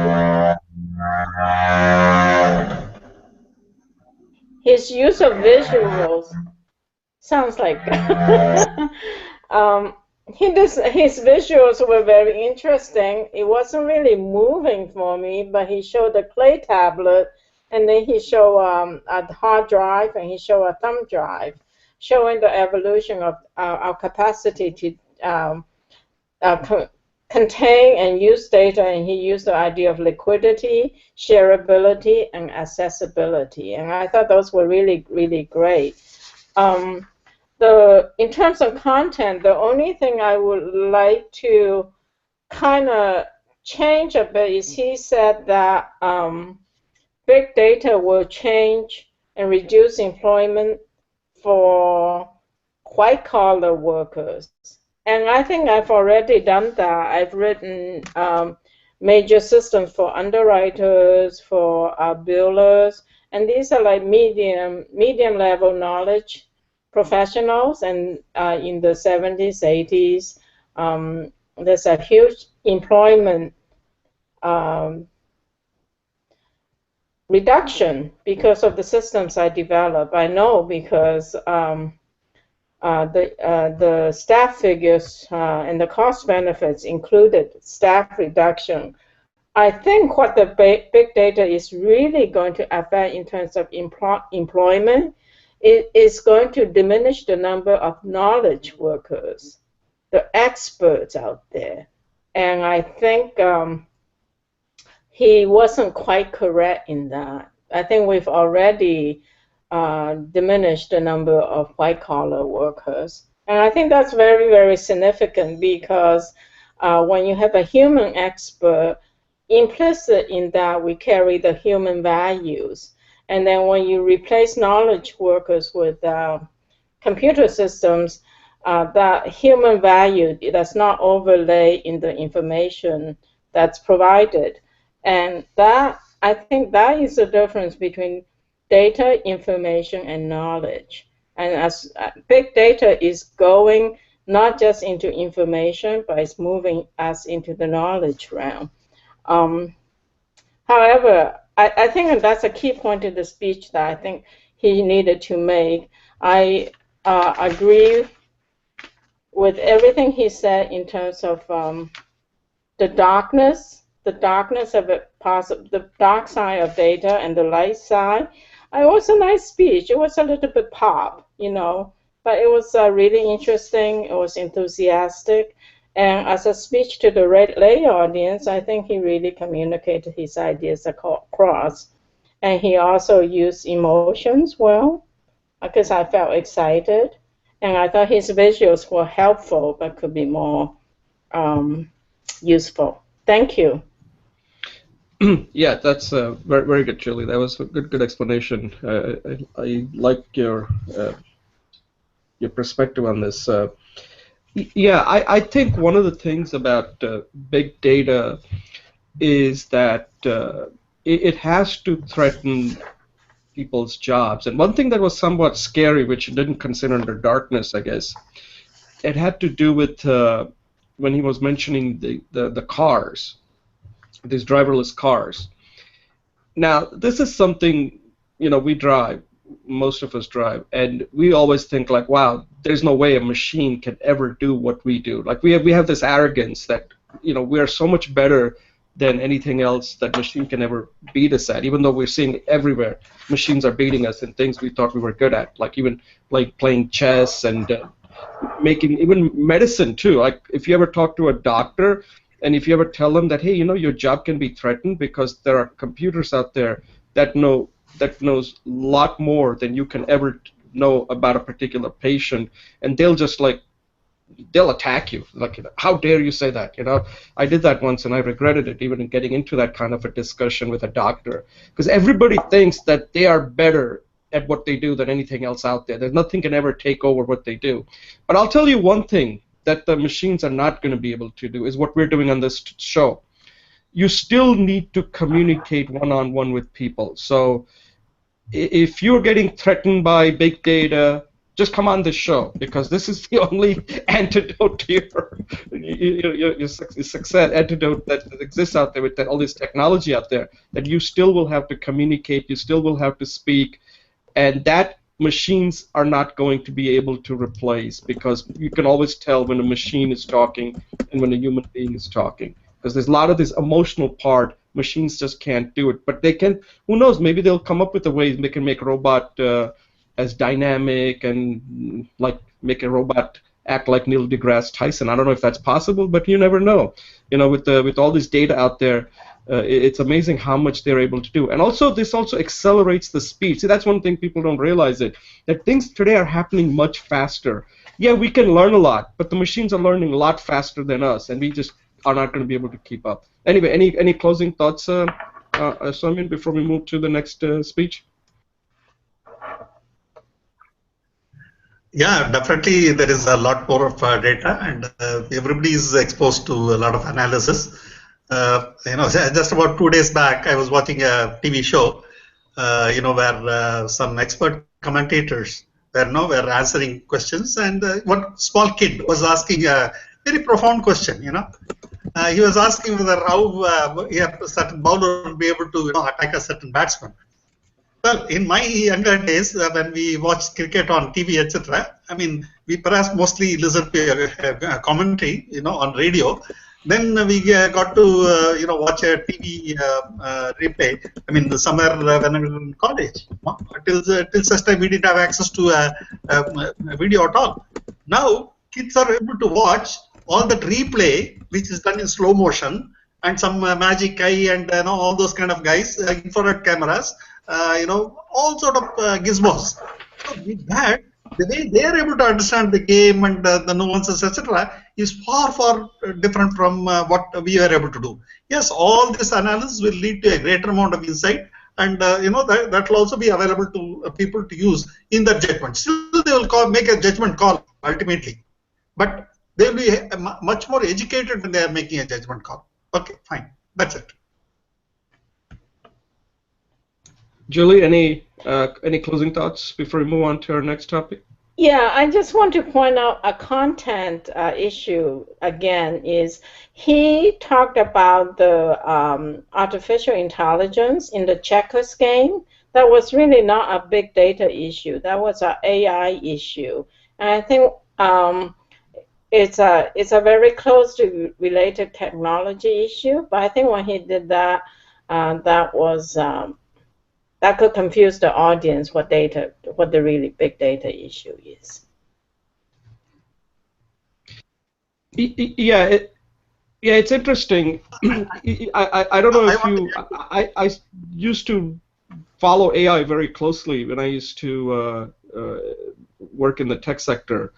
his use of visuals. Sounds like his visuals were very interesting. It wasn't really moving for me, but he showed a clay tablet, and then he showed a hard drive, and he showed a thumb drive, showing the evolution of our capacity to contain and use data. And he used the idea of liquidity, shareability, and accessibility. And I thought those were really, really great. In terms of content, the only thing I would like to kind of change a bit is he said that big data will change and reduce employment for white-collar workers. And I think I've already done that. I've written major systems for underwriters, for billers, and these are like medium-level knowledge professionals. And in the 70s, 80s, there's a huge employment reduction because of the systems I developed. I know because the staff figures and the cost benefits included staff reduction. I think what the big data is really going to affect in terms of employment, it is going to diminish the number of knowledge workers, the experts out there. And I think he wasn't quite correct in that. I think we've already diminished the number of white-collar workers. And I think that's very, very significant, because when you have a human expert, implicit in that we carry the human values. And then when you replace knowledge workers with computer systems, that human value does not overlay in the information that's provided. And that, I think that is the difference between data, information, and knowledge. And as big data is going not just into information, but it's moving us into the knowledge realm. However, I think that's a key point in the speech that I think he needed to make. I agree with everything he said in terms of the darkness of it, the dark side of data and the light side. It was a nice speech. It was a little bit pop, but it was really interesting. It was enthusiastic. And as a speech to the lay audience, I think he really communicated his ideas across. And he also used emotions well, because I felt excited. And I thought his visuals were helpful, but could be more useful. Thank you. Yeah, that's very, very good, Julie. That was a good explanation. I like your perspective on this. Yeah, I think one of the things about big data is that it has to threaten people's jobs. And one thing that was somewhat scary, which you didn't consider under darkness, I guess, it had to do with when he was mentioning the cars, these driverless cars. Now, this is something, we drive, most of us drive, and we always think like, wow, there's no way a machine can ever do what we do. Like we have this arrogance that, we are so much better than anything else that machine can ever beat us at, even though we're seeing everywhere machines are beating us in things we thought we were good at, like even like playing chess and making even medicine too. Like if you ever talk to a doctor and if you ever tell them that, hey, your job can be threatened because there are computers out there that knows a lot more than you can ever know about a particular patient, and they'll attack you. Like, how dare you say that? I did that once and I regretted it, even in getting into that kind of a discussion with a doctor, because everybody thinks that they are better at what they do than anything else out there. There's nothing can ever take over what they do. But I'll tell you one thing that the machines are not going to be able to do is what we're doing on this show. You still need to communicate one-on-one with people. So if you're getting threatened by big data, just come on this show, because this is the only antidote to your success, antidote that exists out there with all this technology out there, that you still will have to communicate, you still will have to speak, and that machines are not going to be able to replace, because you can always tell when a machine is talking and when a human being is talking, because there's a lot of this emotional part. Machines just can't do it, but they can. Who knows? Maybe they'll come up with a way they can make a robot as dynamic and like make a robot act like Neil deGrasse Tyson. I don't know if that's possible, but you never know. With all this data out there, it's amazing how much they're able to do. And also, this also accelerates the speed. See, that's one thing people don't realize that things today are happening much faster. Yeah, we can learn a lot, but the machines are learning a lot faster than us, and we just are not going to be able to keep up. Anyway, any closing thoughts, Somin, before we move to the next speech? Yeah, definitely there is a lot more of data, and everybody is exposed to a lot of analysis. Just about 2 days back, I was watching a TV show, where some expert commentators were answering questions, and one small kid was asking a very profound question. He was asking whether how a certain bowler would be able to attack a certain batsman. Well, in my younger days, when we watched cricket on TV, etc., I mean, we perhaps mostly listened to commentary, on radio. Then we got to, watch a TV replay. I mean, somewhere when I was in college. Till such time we didn't have access to a video at all. Now, kids are able to watch all that replay, which is done in slow motion, and some magic eye and all those kind of guys, infrared cameras. All sort of gizmos. So with that, the way they are able to understand the game and the nuances, etc., is far different from what we are able to do. Yes, all this analysis will lead to a greater amount of insight, and that will also be available to people to use in their judgment. Still, they will make a judgment call ultimately, but they will be much more educated when they are making a judgment call. Okay, fine, that's it. Julie, any closing thoughts before we move on to our next topic? Yeah, I just want to point out a content issue again is he talked about the artificial intelligence in the checkers game. That was really not a big data issue. That was an AI issue. And I think it's a very closely related technology issue. But I think when he did that, that was that could confuse the audience what the really big data issue is. Yeah, it's interesting. I don't know if you. I used to follow AI very closely when I used to work in the tech sector.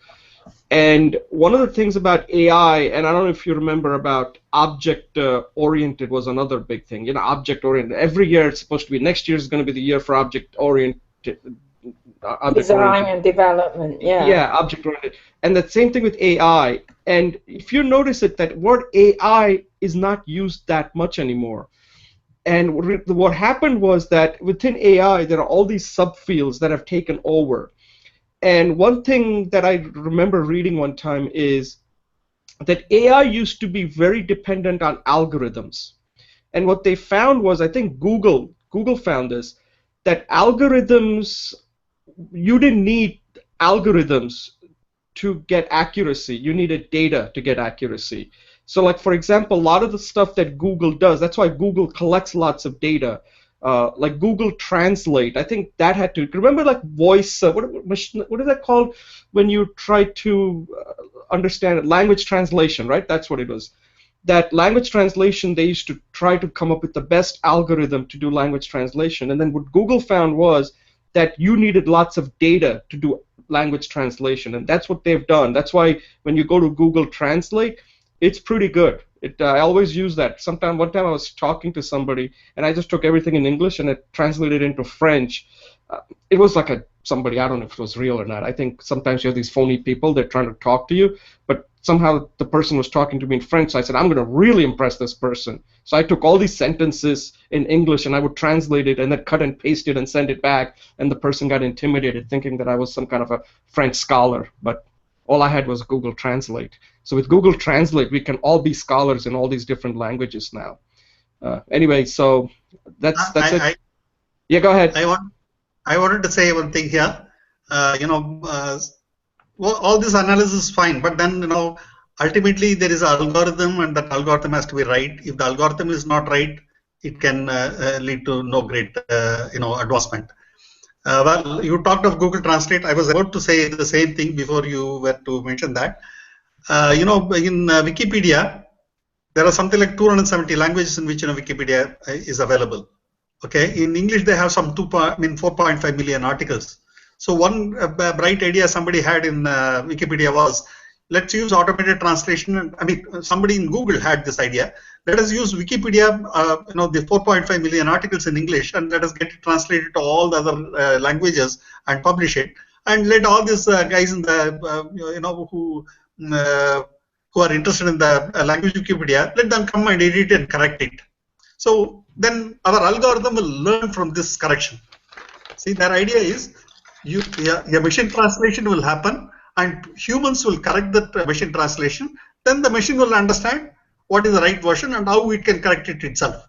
And one of the things about AI, and I don't know if you remember about object-oriented was another big thing. You know, object-oriented. Every year it's supposed to be, next year is going to be the year for object-oriented. Design and development, yeah. Yeah, object-oriented. And the same thing with AI. And if you notice it, that word AI is not used that much anymore. And what happened was that within AI, there are all these subfields that have taken over. And one thing that I remember reading one time is that AI used to be very dependent on algorithms. And what they found was, I think Google found this, that algorithms, you didn't need algorithms to get accuracy. You needed data to get accuracy. So like, for example, a lot of the stuff that Google does, that's why Google collects lots of data. Like Google Translate, I think that had to, remember like voice, what is that called when you try to understand it? Language translation, right? That's what it was. That language translation, they used to try to come up with the best algorithm to do language translation. And then what Google found was that you needed lots of data to do language translation. And that's what they've done. That's why when you go to Google Translate, it's pretty good. I always use that. One time I was talking to somebody, and I just took everything in English and it translated into French. It was like somebody, I don't know if it was real or not. I think sometimes you have these phony people, they're trying to talk to you, but somehow the person was talking to me in French, so I said, I'm going to really impress this person. So I took all these sentences in English, and I would translate it, and then cut and paste it and send it back, and the person got intimidated, thinking that I was some kind of a French scholar, but all I had was Google Translate. So with Google Translate, we can all be scholars in all these different languages now. Anyway, so that's it. Yeah, go ahead. I wanted to say one thing here. Well, all this analysis is fine, but then ultimately there is an algorithm, and that algorithm has to be right. If the algorithm is not right, it can lead to no great advancement. Well, you talked of Google Translate. I was about to say the same thing before you were to mention that. In Wikipedia, there are something like 270 languages in which Wikipedia is available. Okay, in English they have some 4.5 million articles. So one bright idea somebody had in Wikipedia was, let's use automated translation. Somebody in Google had this idea. Let us use Wikipedia, the 4.5 million articles in English, and let us get it translated to all the other languages and publish it. And let all these guys in the, who are interested in the language Wikipedia, let them come and edit and correct it. So then our algorithm will learn from this correction. See, their idea is, a machine translation will happen, and humans will correct that machine translation. Then the machine will understand what is the right version and how it can correct it itself.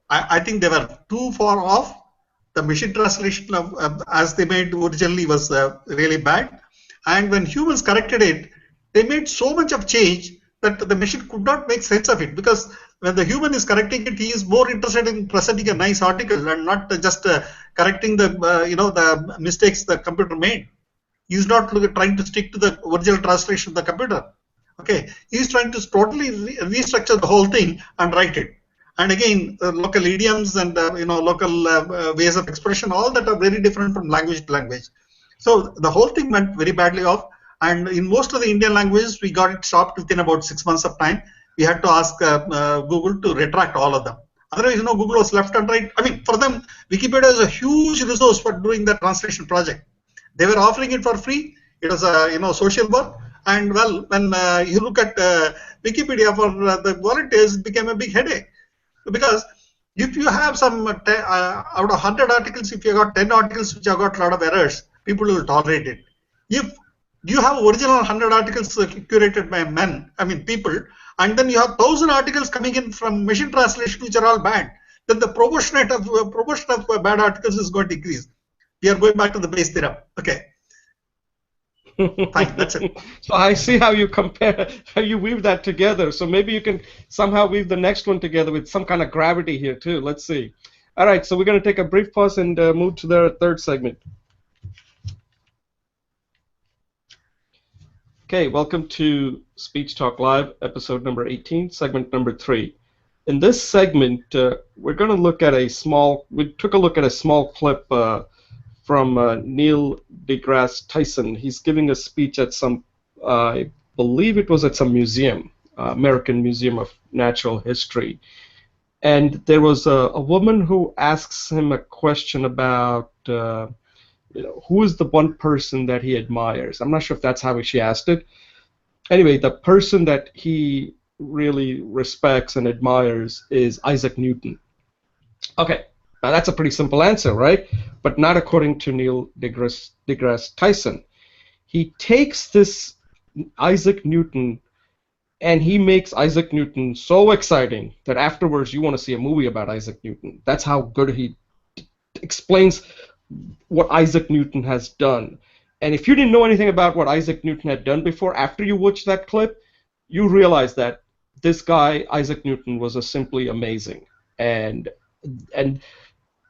I think they were too far off. The machine translation as they made originally was really bad. And when humans corrected it, they made so much of change that the machine could not make sense of it, because when the human is correcting it, he is more interested in presenting a nice article and not just correcting the the mistakes the computer made. He is not trying to stick to the original translation of the computer. Okay, he is trying to totally restructure the whole thing and write it. And again, local idioms and local ways of expression, all that are very different from language to language. So the whole thing went very badly off. And in most of the Indian languages, we got it stopped within about 6 months of time. We had to ask Google to retract all of them. Otherwise, Google was left and right. For them, Wikipedia is a huge resource for doing the translation project. They were offering it for free. It was a social work. And well, when you look at Wikipedia for the volunteers, it became a big headache. Because if you have some, out of 100 articles, if you got 10 articles which have got a lot of errors, people will tolerate it. If you have original 100 articles curated by people, and then you have 1,000 articles coming in from machine translation which are all bad, then the proportion of bad articles is going to increase. We are going back to the Bayes theorem. Okay. Fine, that's it. So I see how you compare, how you weave that together. So maybe you can somehow weave the next one together with some kind of gravity here too. Let's see. All right, so we're going to take a brief pause and move to the third segment. Okay, welcome to Speech Talk Live, episode number 18, segment number 3. In this segment, we're going to look at we took a look at a small clip from Neil deGrasse Tyson. He's giving a speech at some, I believe it was at some museum, American Museum of Natural History. And there was a woman who asks him a question about who is the one person that he admires. I'm not sure if that's how she asked it. Anyway, the person that he really respects and admires is Isaac Newton. Okay, now that's a pretty simple answer, right? But not according to Neil deGrasse Tyson. He takes this Isaac Newton and he makes Isaac Newton so exciting that afterwards you want to see a movie about Isaac Newton. That's how good he explains what Isaac Newton has done. And if you didn't know anything about what Isaac Newton had done before, after you watch that clip, you realize that this guy, Isaac Newton, was simply amazing. And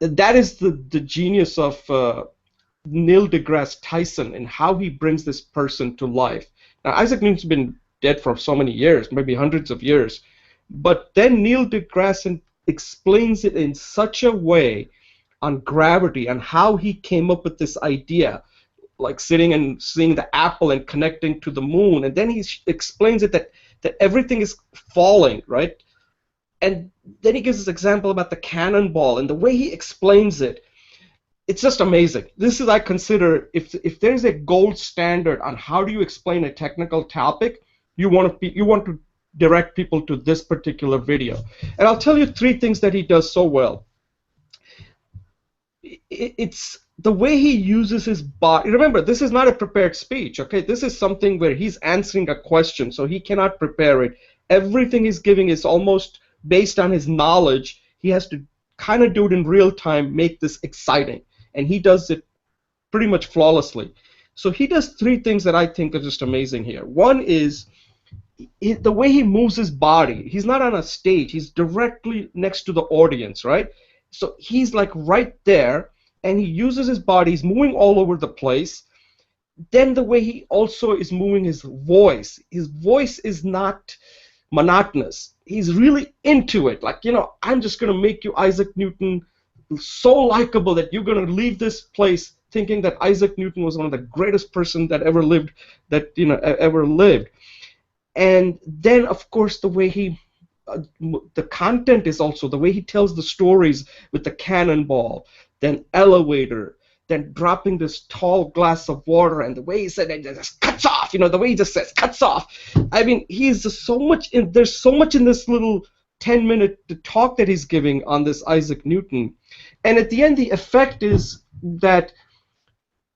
that is the genius of Neil deGrasse Tyson and how he brings this person to life. Now, Isaac Newton's been dead for so many years, maybe hundreds of years, but then Neil deGrasse explains it in such a way on gravity and how he came up with this idea, like sitting and seeing the apple and connecting to the moon, and then he explains it that everything is falling, right? And then he gives this example about the cannonball, and the way he explains it, it's just amazing. This is, I consider, if there's a gold standard on how do you explain a technical topic, you want to direct people to this particular video. And I'll tell you 3 things that he does so well. It's the way he uses his body. Remember, this is not a prepared speech, okay? This is something where he's answering a question, so he cannot prepare it. Everything he's giving is almost based on his knowledge. He has to kind of do it in real time, make this exciting. And he does it pretty much flawlessly. So he does 3 things that I think are just amazing here. One is the way he moves his body. He's not on a stage. He's directly next to the audience, right? So he's like right there, and he uses his body. He's moving all over the place. Then the way he also is moving his voice. His voice is not monotonous. He's really into it. Like, I'm just going to make you Isaac Newton so likable that you're going to leave this place thinking that Isaac Newton was one of the greatest person that ever lived, ever lived. And then, of course, the way the content is also the way he tells the stories with the cannonball, then elevator, then dropping this tall glass of water, and the way he said it just cuts off, the way he just says cuts off. I mean, he's just there's so much in this little 10-minute talk that he's giving on this Isaac Newton. And at the end, the effect is that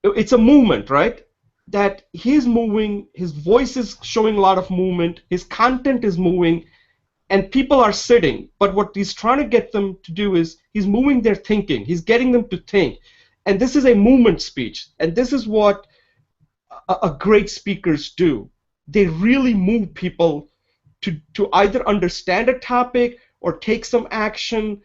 it's a movement, right? That he's moving, his voice is showing a lot of movement, his content is moving, and people are sitting. But what he's trying to get them to do is he's moving their thinking. He's getting them to think. And this is a movement speech. And this is what a great speakers do. They really move people to either understand a topic or take some action.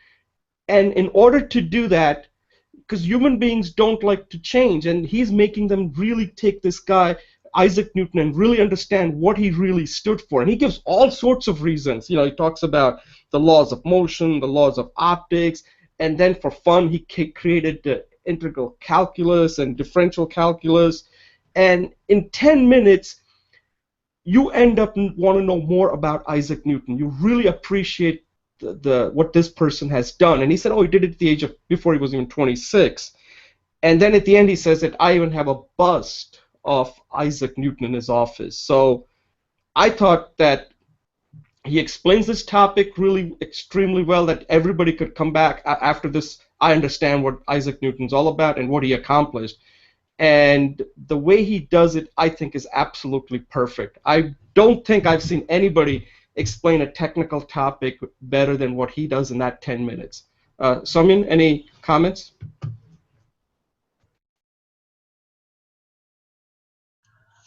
And in order to do that, because human beings don't like to change, and he's making them really take this guy, Isaac Newton, and really understand what he really stood for. And he gives all sorts of reasons. He talks about the laws of motion, the laws of optics, and then for fun, he created the integral calculus and differential calculus. And in 10 minutes, you end up want to know more about Isaac Newton. You really appreciate what this person has done. And he said, he did it at the age of, before he was even 26. And then at the end he says that I even have a bust of Isaac Newton in his office. So I thought that he explains this topic really extremely well, that everybody could come back after this. I understand what Isaac Newton's all about and what he accomplished. and the way he does it, I think, is absolutely perfect. I don't think I've seen anybody explain a technical topic better than what he does in that 10 minutes. Soumyan, any comments?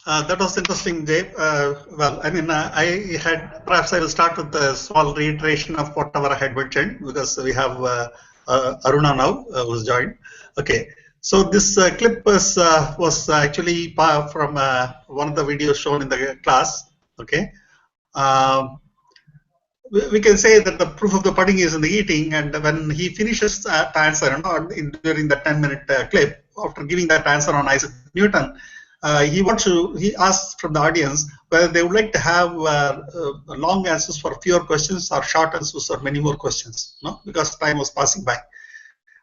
That was interesting, Jay. Well, I mean, perhaps I will start with a small reiteration of whatever I had mentioned, because we have Aruna now who's joined. Okay, so this clip was actually from one of the videos shown in the class. Okay, we can say that the proof of the pudding is in the eating, and when he finishes that answer, during the 10-minute clip, after giving that answer on Isaac Newton, he asks from the audience whether they would like to have long answers for fewer questions or short answers for many more questions, because time was passing by.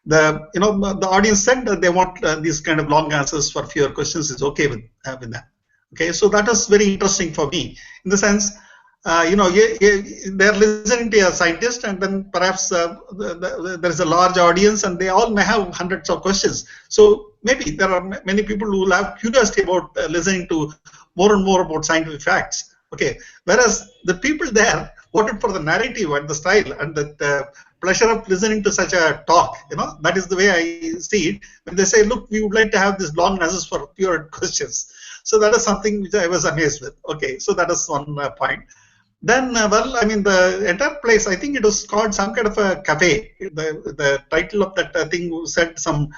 The audience said that they want these kind of long answers for fewer questions. Is okay with that. Okay, so that was very interesting for me in the sense, they're listening to a scientist, and then perhaps there's a large audience, and they all may have hundreds of questions. So maybe there are many people who will have curiosity about listening to more and more about scientific facts. Okay, whereas the people there voted for the narrative and the style and the pleasure of listening to such a talk. That is the way I see it. When they say, "Look, we would like to have this long answers for fewer questions," so that is something which I was amazed with. Okay, so that is one point. Then, the entire place, I think it was called some kind of a cafe. The title of that thing said some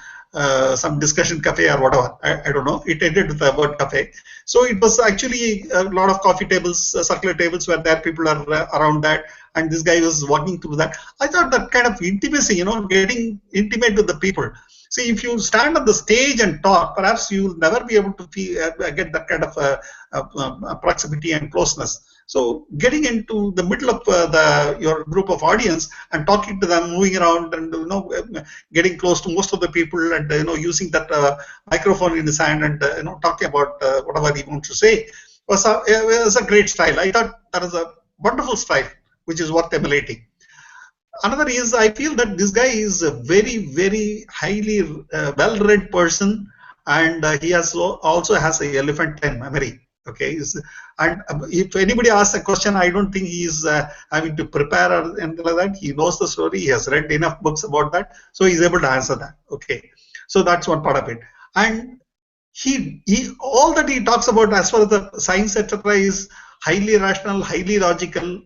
discussion cafe or whatever. I don't know. It ended with the word cafe. So it was actually a lot of coffee tables, circular tables where there people are around that, and this guy was walking through that. I thought that kind of intimacy, getting intimate with the people. See, if you stand on the stage and talk, perhaps you will never be able to get that kind of proximity and closeness. So getting into the middle of your group of audience and talking to them, moving around, and getting close to most of the people, and using that microphone in his hand, and talking about whatever he wants to say was a great style. I thought that is a wonderful style, which is worth emulating. Another is, I feel that this guy is a very, very highly well-read person, and he also has a elephant time memory. Okay, and if anybody asks a question, I don't think he is having to prepare or anything like that. He knows the story. He has read enough books about that, so he's able to answer that. Okay, so that's one part of it. And he all that he talks about as far as the science, etc., is highly rational, highly logical,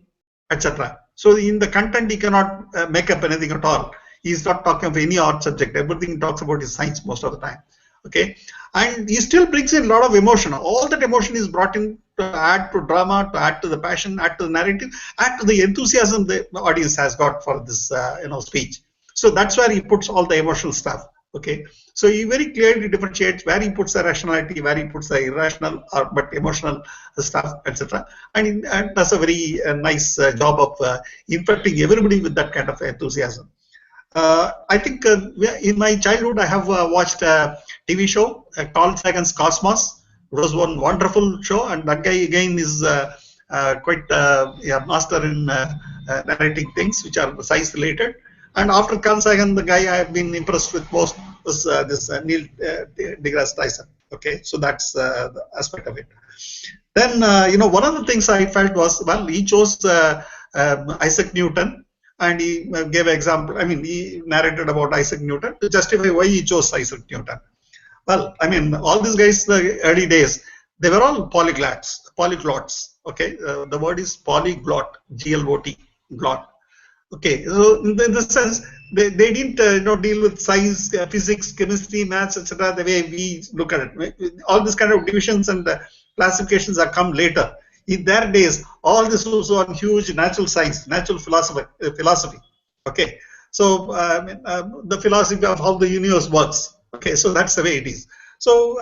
etc. So in the content, he cannot make up anything at all. He's not talking of any art subject. Everything he talks about is science most of the time. Okay, and he still brings in a lot of emotion. All that emotion is brought in to add to drama, to add to the passion, add to the narrative, add to the enthusiasm the audience has got for this speech. So that's where he puts all the emotional stuff. Okay, so he very clearly differentiates where he puts the rationality, where he puts the irrational but emotional stuff, etc. And he does a very nice job of infecting everybody with that kind of enthusiasm. I think in my childhood I have watched a TV show, Carl Sagan's Cosmos. It was one wonderful show, and that guy again is quite a master in narrating things which are science related. And after Carl Sagan, the guy I have been impressed with most was this Neil DeGrasse Tyson. Okay, so that's the aspect of it. Then one of the things I felt was, well, he chose Isaac Newton. And he gave an example. I mean, he narrated about Isaac Newton to justify why he chose Isaac Newton. Well, I mean, all these guys, the early days, they were all polyglots. Okay, the word is polyglot, G-L-O-T, glot. Okay, so in the sense, they didn't deal with science, physics, chemistry, maths, etc. the way we look at it. All these kind of divisions and classifications have come later. In their days, all this was on huge natural science, natural philosophy. Okay, so the philosophy of how the universe works. Okay, so that's the way it is. So,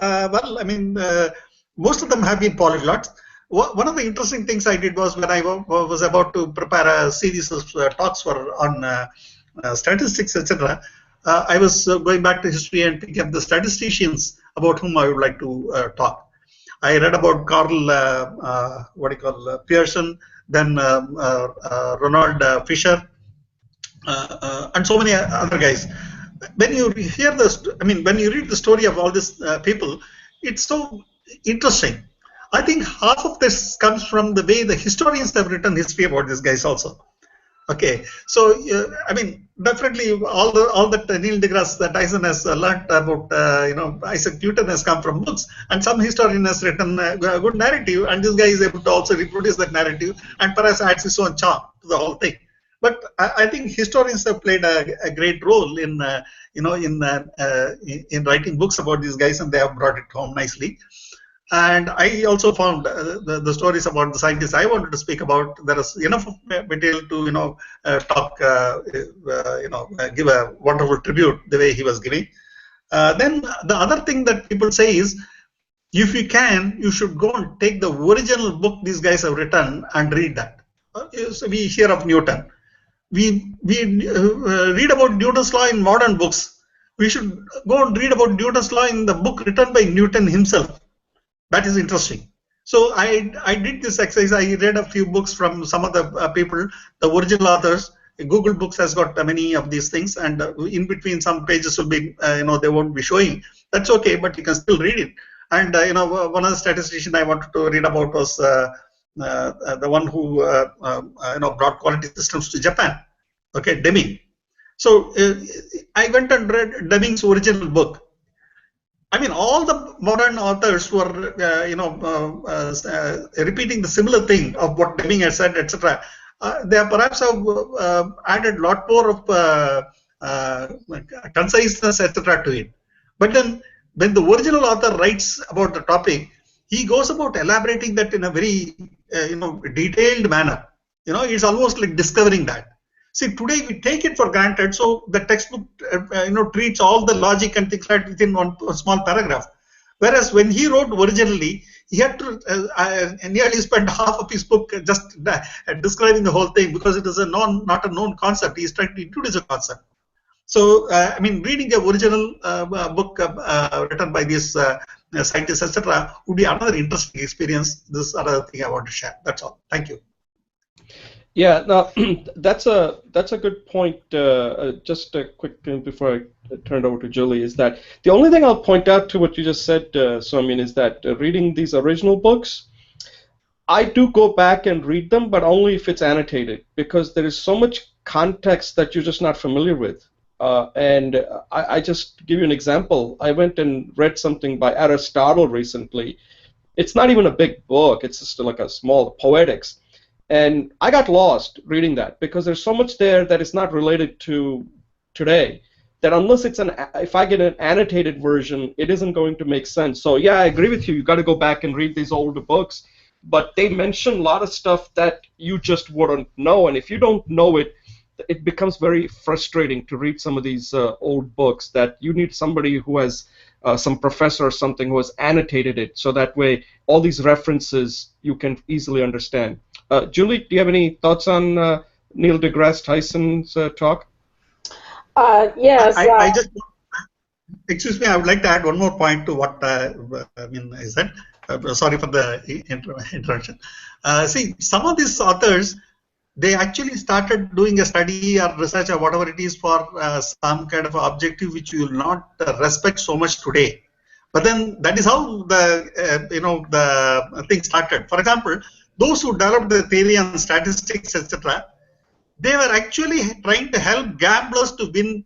most of them have been polyglots. One of the interesting things I did was when I was about to prepare a series of talks on statistics, etc. I was going back to history and picking up the statisticians about whom I would like to talk. I read about Carl, Pearson, then Ronald Fisher, and so many other guys. when you hear when you read the story of all these people, it's so interesting. I think half of this comes from the way the historians have written history about these guys also. Okay, so definitely all that Neil deGrasse Tyson has learned about Isaac Newton has come from books, and some historian has written a good narrative, and this guy is able to also reproduce that narrative and perhaps adds his own charm to the whole thing. But I think historians have played a great role in writing books about these guys, and they have brought it home nicely. And I also found the stories about the scientists I wanted to speak about. There is enough material to talk, give a wonderful tribute the way he was giving. Then the other thing that people say is, if you can, you should go and take the original book these guys have written and read that. So we hear of Newton. We read about Newton's law in modern books. We should go and read about Newton's law in the book written by Newton himself. That is interesting. So I did this exercise. I read a few books from some of the people, the original authors. Google Books has got many of these things, and in between some pages will be, they won't be showing. That's okay, but you can still read it. And one of the statisticians I wanted to read about was the one who brought quality systems to Japan. Okay, Deming. So I went and read Deming's original book. I mean, all the modern authors were, repeating the similar thing of what Deming had said, etc. They perhaps have added a lot more of conciseness, etc. to it. But then, when the original author writes about the topic, he goes about elaborating that in a very, detailed manner. It's almost like discovering that. See, today we take it for granted, so the textbook, treats all the logic and things like within one small paragraph. Whereas when he wrote originally, he had to nearly spend half of his book just describing the whole thing, because it is not a known concept. He is trying to introduce a concept. So, reading the original book written by these scientists, etc., would be another interesting experience. This is another thing I want to share. That's all. Thank you. Yeah, no, that's a good point. Just a quick thing before I turn it over to Julie is that the only thing I'll point out to what you just said, Somin, is that reading these original books, I do go back and read them, but only if it's annotated, because there is so much context that you're just not familiar with. And I just give you an example. I went and read something by Aristotle recently. It's not even a big book. It's just like a small Poetics. And I got lost reading that, because there's so much there that is not related to today, that unless if I get an annotated version, it isn't going to make sense. So yeah, I agree with you. You got to go back and read these older books, but they mention a lot of stuff that you just wouldn't know. And if you don't know it, it becomes very frustrating to read some of these old books, that you need somebody who has some professor or something who has annotated it, so that way all these references you can easily understand. Julie, do you have any thoughts on Neil deGrasse Tyson's talk? Yes. I just, excuse me, I would like to add one more point to what I said. Sorry for the interruption. See, some of these authors, they actually started doing a study or research or whatever it is for some kind of objective which you will not respect so much today. But then that is how the thing started. For example, those who developed the theory on statistics, etc., they were actually trying to help gamblers to win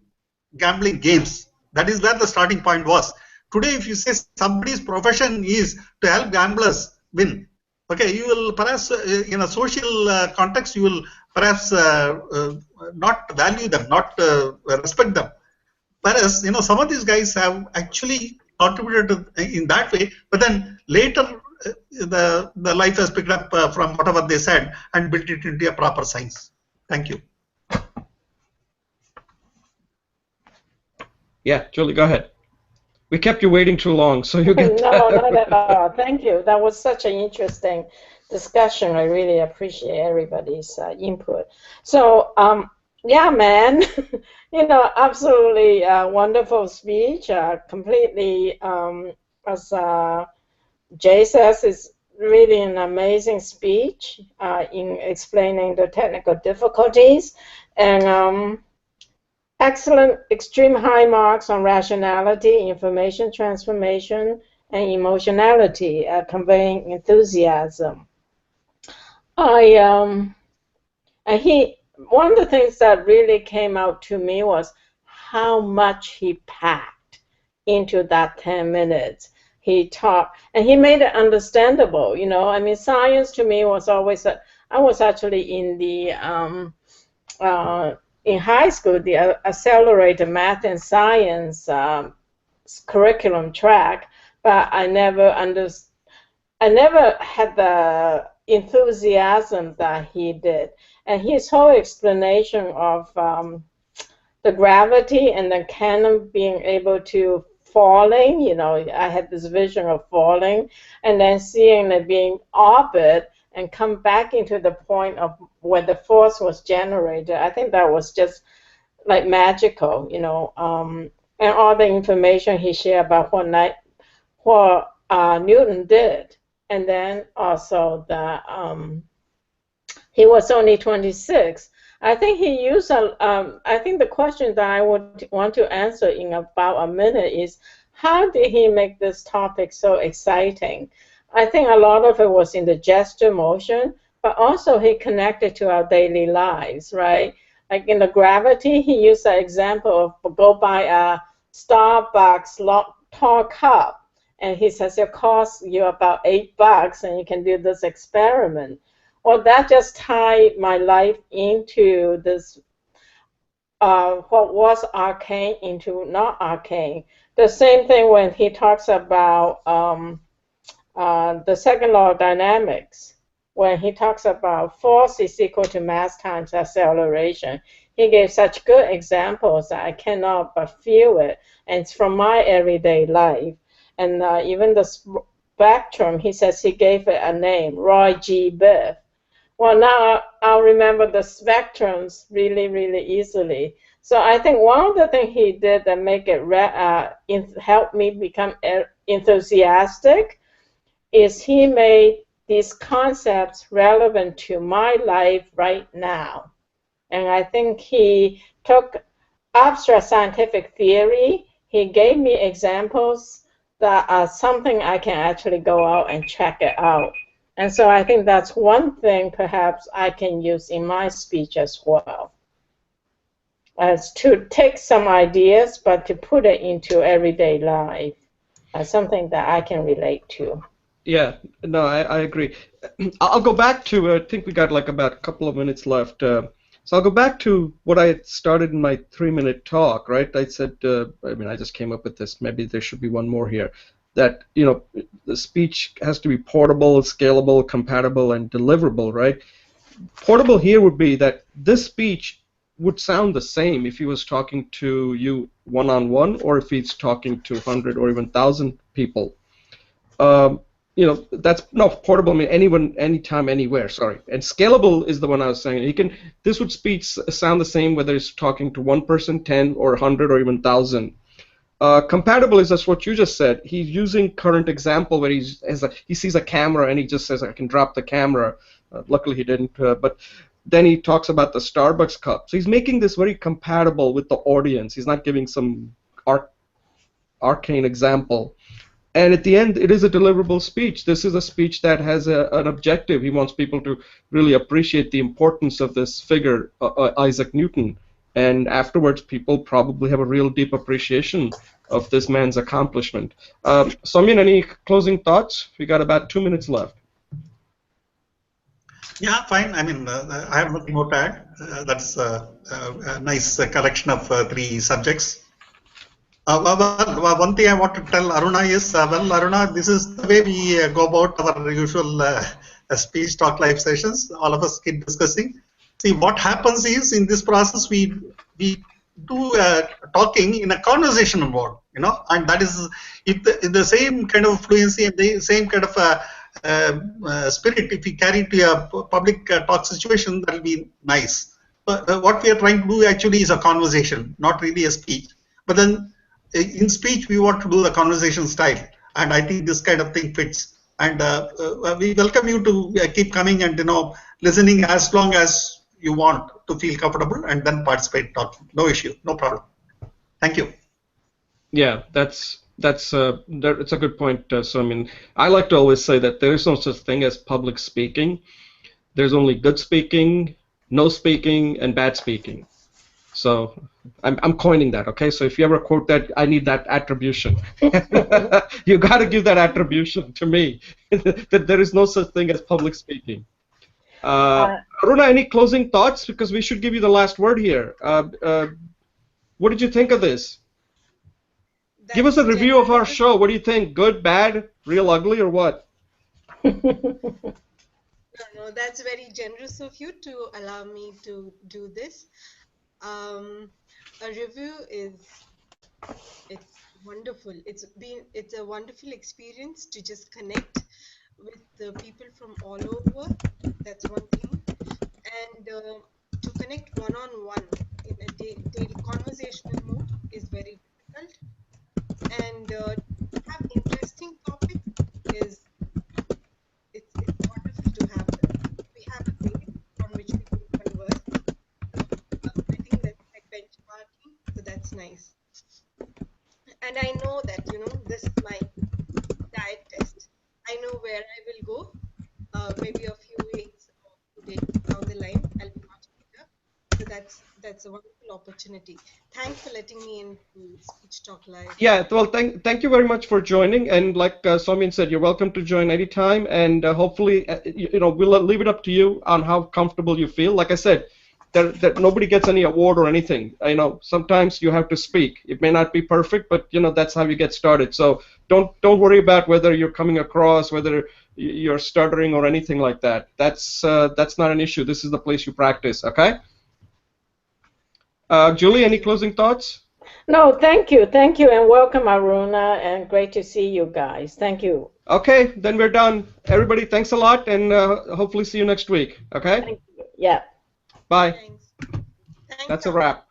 gambling games. That is where the starting point was. Today, if you say somebody's profession is to help gamblers win, okay, you will perhaps, in a social context, you will perhaps not value them, not respect them. Whereas, some of these guys have actually contributed in that way, but then later the life has picked up from whatever they said and built it into a proper science. Thank you. Yeah, Julie, go ahead. We kept you waiting too long, so you get. No, not at all. Thank you. That was such an interesting discussion. I really appreciate everybody's input. So, yeah, man, absolutely wonderful speech. Completely, as Jay says, it's really an amazing speech in explaining the technical difficulties. And excellent, extreme high marks on rationality, information transformation, and emotionality, conveying enthusiasm. And one of the things that really came out to me was how much he packed into that 10 minutes. He taught, and he made it understandable, you know. I mean, science to me was always, I was actually in the, in high school, the accelerated math and science curriculum track, but I never had the enthusiasm that he did. And his whole explanation of the gravity and the cannon being able to falling, you know, I had this vision of falling and then seeing it being orbit and come back into the point of where the force was generated. I think that was just like magical, you know, and all the information he shared about what Newton did. And then also the he was only 26. I think he used I think the question that I would want to answer in about a minute is, how did he make this topic so exciting? I think a lot of it was in the gesture motion, but also he connected to our daily lives, right? Like in the gravity, he used the example of go buy a Starbucks tall cup, and he says it costs you about $8 and you can do this experiment. Well, that just tied my life into this, what was arcane into not arcane. The same thing when he talks about the second law of dynamics, when he talks about force is equal to mass times acceleration. He gave such good examples that I cannot but feel it, and it's from my everyday life. And even the spectrum, he says he gave it a name, Roy G. Biff. Well, now I'll remember the spectrums really, really easily. So I think one of the things he did that make it help me become enthusiastic is he made these concepts relevant to my life right now. And I think he took abstract scientific theory, he gave me examples that are something I can actually go out and check it out. And so I think that's one thing perhaps I can use in my speech as well, as to take some ideas, but to put it into everyday life as something that I can relate to. Yeah, no, I agree. I'll go back to, I think we got like about a couple of minutes left. So I'll go back to what I had started in my 3-minute talk, right? I said, I mean, I just came up with this. Maybe there should be one more here. That, you know, the speech has to be portable, scalable, compatible, and deliverable, right? Portable here would be that this speech would sound the same if he was talking to you one-on-one or if he's talking to 100 or even 1,000 people. You know, that's not portable. I mean, anyone, anytime, anywhere. Sorry. And scalable is the one I was saying. He can. This would speech sound the same whether he's talking to one person, 10, or 100, or even 1,000. Compatible is just what you just said. He's using current example where he sees a camera and he just says, I can drop the camera. Luckily he didn't, but then he talks about the Starbucks cup. So he's making this very compatible with the audience. He's not giving some arcane example. And at the end, it is a deliverable speech. This is a speech that has an objective. He wants people to really appreciate the importance of this figure, Isaac Newton. And afterwards, people probably have a real deep appreciation of this man's accomplishment. Soumyan, any closing thoughts? We got about 2 minutes left. Yeah, fine. I mean, I have nothing more to add. That's a nice collection of 3 subjects. One thing I want to tell Aruna is, well, Aruna, this is the way we go about our usual speech talk live sessions. All of us keep discussing. See, what happens is in this process we do talking in a conversational mode, you know, and that is if the same kind of fluency and the same kind of spirit, if we carry to a public talk situation, that will be nice. But what we are trying to do actually is a conversation, not really a speech. But then in speech, we want to do the conversation style, and I think this kind of thing fits. And we welcome you to keep coming and, you know, listening as long as you want to feel comfortable and then participate talking. No issue, no problem. Thank you. Yeah, it's a good point. So I mean, I like to always say that there is no such thing as public speaking. There's only good speaking, no speaking, and bad speaking. So I'm coining that, okay? So if you ever quote that, I need that attribution. You got to give that attribution to me, that there is no such thing as public speaking. Aruna, any closing thoughts? Because we should give you the last word here. What did you think of this? Give us a review of our show. What do you think? Good, bad, real ugly, or what? No, that's very generous of you to allow me to do this. A review it's wonderful. It's a wonderful experience to just connect with the people from all over. That's one thing, and to connect one-on-one in a daily conversational mode is very difficult. And to have interesting topics is it's wonderful to have them. We have a base on which we can converse. I think that's like benchmarking, so that's nice. And I know that, this is my diet test. I know where I will go. Maybe a few weeks or 2 days down the line, I'll be much better. So that's a wonderful opportunity. Thanks for letting me in to Speech Talk Live. Yeah, well, thank you very much for joining. And like Somin said, you're welcome to join anytime. And hopefully, we'll leave it up to you on how comfortable you feel. Like I said, that nobody gets any award or anything. Sometimes you have to speak. It may not be perfect, but that's how you get started. So don't worry about whether you're coming across, whether you're stuttering or anything like that. That's not an issue. This is the place you practice. Okay. Julie, any closing thoughts? No, thank you, and welcome, Aruna, and great to see you guys. Thank you. Okay, then we're done. Everybody, thanks a lot, and hopefully see you next week. Okay. Thank you. Yeah. Bye. Thanks. That's a wrap.